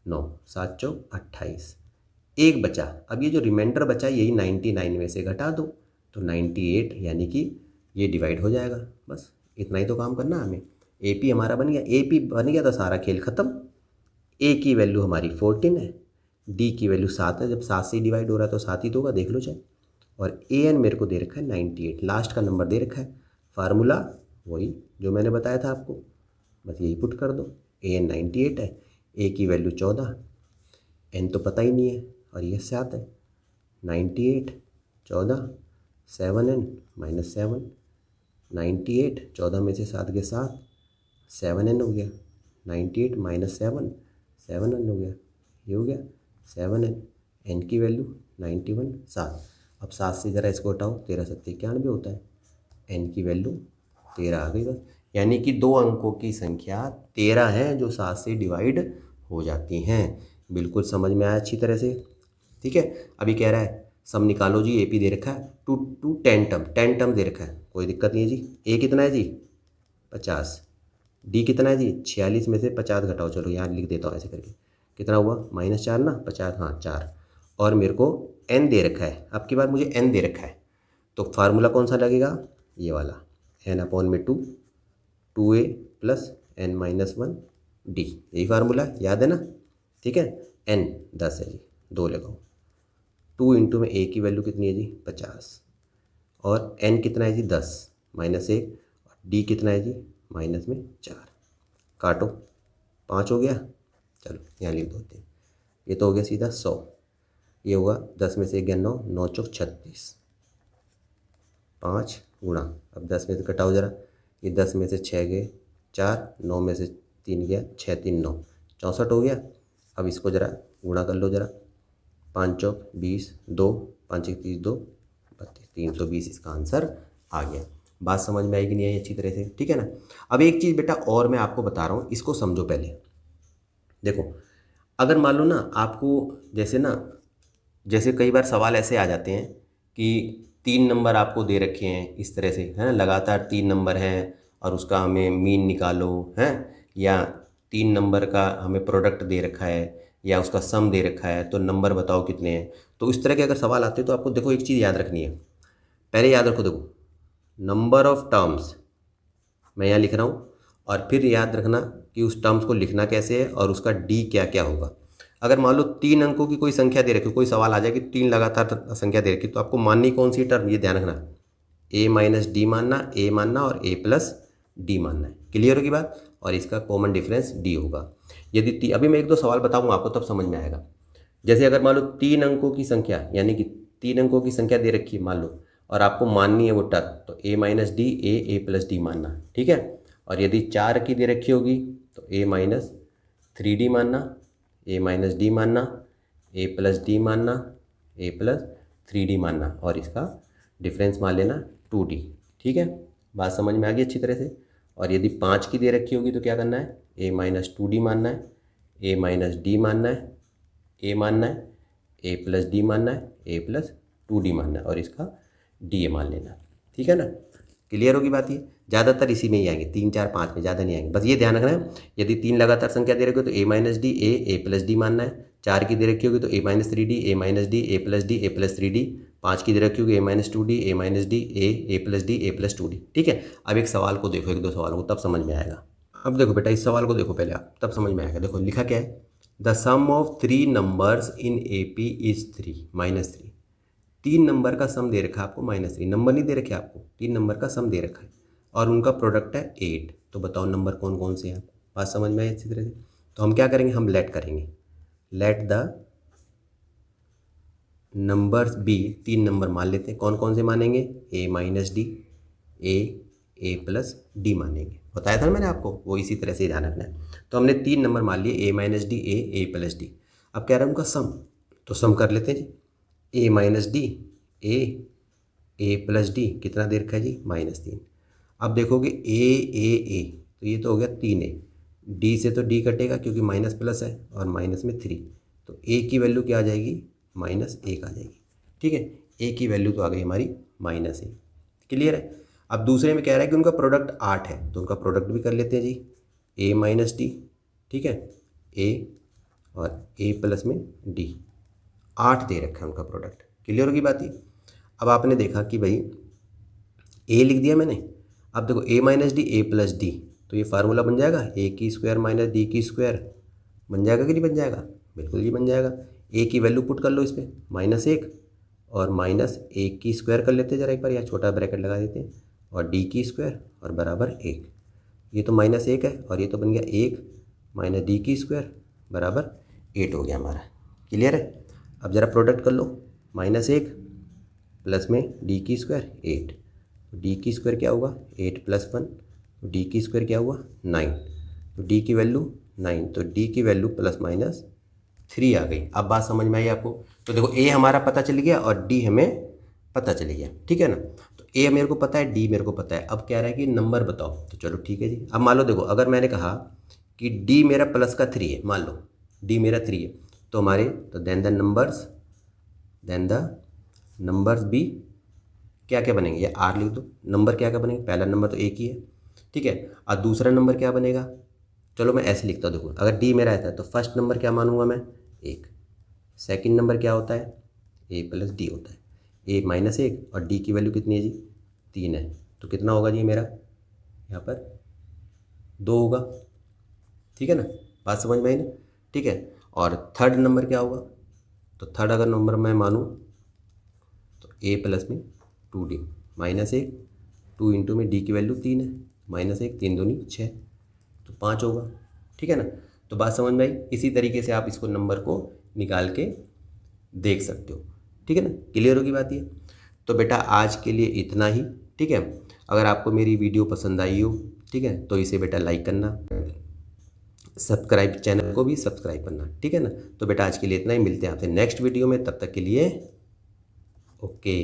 9, 7 चौक 28, एक बचा। अब ये जो रिमाइंडर बचा यही 99 में से घटा दो, तो 98, यानी कि ये डिवाइड हो जाएगा। बस इतना ही तो काम करना है हमें। एपी हमारा बन गया। एपी बन गया तो सारा खेल ख़त्म। ए की वैल्यू हमारी 14 है, डी की वैल्यू 7 है। जब 7 से डिवाइड हो रहा है तो 7 ही तो होगा, देख लो चाहे। और ए एन मेरे को दे रखा है 98, लास्ट का नंबर दे रखा है। फार्मूला वही जो मैंने बताया था आपको, बस यही पुट कर दो। ए एन 98 है, ए की वैल्यू 14, एन तो पता ही नहीं है और ये 7 है। 98 14 7n माइनस 7, 98 14 में से 7 के 7, 7n हो गया। 98 माइनस 7, 7n हो गया। ये हो गया 7n। एन की वैल्यू 91 7। अब 7 से ज़रा इसको हटाओ, 13 7 91 होता है। एन की वैल्यू 13 आ गई बस। यानी कि 2 अंकों की संख्या 13 है जो 7 से डिवाइड हो जाती हैं। बिल्कुल समझ में आया अच्छी तरह से, ठीक है। अभी कह रहा है सम निकालो जी। एपी दे रखा है 2 10 टर्म, 10 टर्म दे रखा है, कोई दिक्कत नहीं है जी। ए कितना है जी 50, डी कितना है जी 46 में से 50 घटाओ, चलो यहाँ लिख देता हूँ ऐसे करके। कितना हुआ -4 ना, 50 हाँ 4। और मेरे को एन दे रखा है, अब की बार मुझे एन दे रखा है, तो फार्मूला कौन सा लगेगा, ये वाला, n/2, 2a plus n minus 1 D, यही फार्मूला याद है ना। ठीक है, n 10 है जी, 2 लगाओ। 2 इंटू में a की वैल्यू कितनी है जी 50, और n कितना है जी 10 माइनस 1, और d कितना है जी माइनस में 4। काटो, 5 हो गया, चलो यहाँ लिख दो। ये तो हो गया सीधा 100। ये होगा 10 में से 1 गया 9, 9 चौक 36, 5 गुणा, अब 10 में से कटाओ ज़रा। ये 10 में से 6 गए 4, 9 में से 3 गया 6 3 9, 64 हो गया। अब इसको ज़रा गुणा कर लो ज़रा। 5 चौक 20, 2 5 1 30 2 32, 320 इसका आंसर आ गया। बात समझ में आई कि नहीं आई अच्छी तरह से, ठीक है ना। अब एक चीज़ बेटा और मैं आपको बता रहा हूँ, इसको समझो पहले। देखो, अगर मान लो ना आपको, जैसे कई बार सवाल ऐसे आ जाते हैं कि 3 नंबर आपको दे रखे हैं इस तरह से, है ना, लगातार 3 नंबर हैं और उसका हमें मीन निकालो, हैं, या 3 नंबर का हमें प्रोडक्ट दे रखा है या उसका सम दे रखा है, तो नंबर बताओ कितने हैं। तो इस तरह के अगर सवाल आते हैं तो आपको देखो एक चीज़ याद रखनी है। पहले याद रखो, देखो नंबर ऑफ टर्म्स मैं यहाँ लिख रहा हूँ, और फिर याद रखना कि उस टर्म्स को लिखना कैसे है और उसका डी क्या क्या होगा। अगर मान लो 3 अंकों की कोई संख्या दे रखी, कोई सवाल आ जाए कि 3 लगातार संख्या दे रखी, तो आपको माननी कौन सी टर्म, ये ध्यान रखना, ए माइनस डी मानना, ए मानना और ए प्लस डी मानना है। क्लियर होगी बात। और इसका कॉमन डिफरेंस डी होगा। यदि अभी मैं एक दो सवाल बताऊंगा आपको, तब समझ में आएगा। जैसे अगर मान लो 3 अंकों की संख्या, यानी कि 3 अंकों की संख्या दे रखी है मान लो, और आपको माननी है वो टर्म, तो ए minus d, a plus D मानना, ठीक है। और यदि 4 की दे रखी होगी तो ए माइनस 3D मानना, ए माइनस डी मानना, ए प्लस डी मानना, ए प्लस 3D मानना, और इसका डिफरेंस मान लेना 2D। ठीक है, बात समझ में आ गई अच्छी तरह से। और यदि 5 की दे रखी होगी तो क्या करना है, ए माइनस 2D मानना है, ए माइनस डी मानना है, ए मानना है, ए प्लस डी मानना है, ए प्लस 2D मानना है, और इसका डी ए मान लेना। ठीक है ना, क्लियर होगी बात। ये ज़्यादातर इसी में ही आएंगे, 3 4 5 में, ज़्यादा नहीं आएंगे। बस ये ध्यान रखना है, यदि 3 लगातार संख्या दे रखी हो तो ए minus d, a plus D मानना है। 4 की दे रखी होगी तो ए minus 3D, A minus d, a plus D, a plus 3D। 5 की दे रखी होगी ए minus 2D, A minus d, a plus D, a plus 2D। ठीक है, अब एक सवाल को देखो, एक दो सवाल को, तब समझ में आएगा। अब देखो बेटा, इस सवाल को देखो पहले आप, तब समझ में आएगा। देखो लिखा क्या है, the sum of 3 numbers in AP is 3 -3। 3 number का सम दे रखा है आपको, -3 नंबर नहीं दे रखे आपको, 3 नंबर का सम दे रखा है और उनका प्रोडक्ट है 8। तो बताओ नंबर कौन कौन से हैं। बात समझ में आई अच्छी तरह से। तो हम क्या करेंगे, हम लेट करेंगे, let the numbers be, 3 number मान लेते हैं। कौन कौन से मानेंगे, a minus d, a plus d मानेंगे। बताया था ना मैंने आपको, वो इसी तरह से ध्यान रखना है। तो हमने 3 नंबर मान लिए, ए minus d, a plus D. अब कह रहा है उनका सम, तो सम कर लेते हैं जी। ए minus d, a plus D कितना दे रखा है जी, -3। अब देखोगे ए तो ये तो हो गया 3A। डी से तो डी कटेगा क्योंकि माइनस प्लस है, और माइनस में 3, तो ए की वैल्यू क्या आ जाएगी, -1 आ जाएगी। ठीक है, ए की वैल्यू तो आ गई हमारी -1। क्लियर है। अब दूसरे में कह रहा है कि उनका प्रोडक्ट 8 है, तो उनका प्रोडक्ट भी कर लेते हैं जी, ए माइनस डी, ठीक है, ए और ए प्लस में डी, 8 दे रखा है उनका प्रोडक्ट। क्लियर होगी बात ये। अब आपने देखा कि भाई ए लिख दिया मैंने। अब देखो ए minus d, a plus D, तो ये फार्मूला बन जाएगा ए की स्क्वायर माइनस डी की स्क्वायर। बन जाएगा कि नहीं बन जाएगा, बिल्कुल ये बन जाएगा। ए की वैल्यू पुट कर लो इस पर, -1 और -1 की स्क्वायर कर लेते हैं जरा एक बार, या छोटा ब्रैकेट लगा देते हैं, और डी की स्क्वायर और बराबर 1। ये तो -1 है और ये तो बन गया 1 माइनस डी की स्क्वायर बराबर 8 हो गया हमारा। क्लियर है। अब ज़रा प्रोडक्ट कर लो, -1 प्लस में डी की स्क्वायर 8, तो डी की स्क्वायर क्या हुआ 8 + 1, तो डी की स्क्वायर क्या हुआ 9, तो डी की वैल्यू 9, तो डी की वैल्यू +-3 आ गई। अब बात समझ में आई आपको। तो देखो ए हमारा पता चल गया और डी हमें पता चल गया। ठीक है ना, तो ए मेरे को पता है, डी मेरे को पता है। अब कह रहा है कि नंबर बताओ, तो चलो ठीक है जी। अब मान लो देखो, अगर मैंने कहा कि डी मेरा +3 है, मान लो डी मेरा 3 है, तो हमारे तो देन द नंबर्स बी क्या क्या बनेंगे, या आर लिख दो। नंबर क्या क्या बनेंगे, पहला नंबर तो एक ही है, ठीक है। और दूसरा नंबर क्या बनेगा, चलो मैं ऐसे लिखता हूँ। देखो अगर डी मेरा रहता है तो फर्स्ट नंबर क्या मानूंगा मैं, 1। सेकंड नंबर क्या होता है, ए प्लस डी होता है। ए -1 और डी की वैल्यू कितनी है जी, 3 है, तो कितना होगा जी मेरा यहाँ पर 2 होगा। ठीक है ना, बात समझ में आई ना। ठीक है, और थर्ड नंबर क्या होगा, तो थर्ड अगर नंबर मैं मानूँ तो ए प्लस में 2D, -1 2 इंटू में डी की वैल्यू 3 है, -1 3 दूनी 6, तो 5 होगा। ठीक है ना, तो बात समझ में आई। इसी तरीके से आप इसको नंबर को निकाल के देख सकते हो। ठीक है ना, क्लियर होगी बात ये। तो बेटा आज के लिए इतना ही। ठीक है, अगर आपको मेरी वीडियो पसंद आई हो, ठीक है, तो इसे बेटा लाइक करना, सब्सक्राइब, चैनल को भी सब्सक्राइब करना। ठीक है ना, तो बेटा आज के लिए इतना ही, मिलते हैं आपसे नेक्स्ट वीडियो में, तब तक के लिए ओके।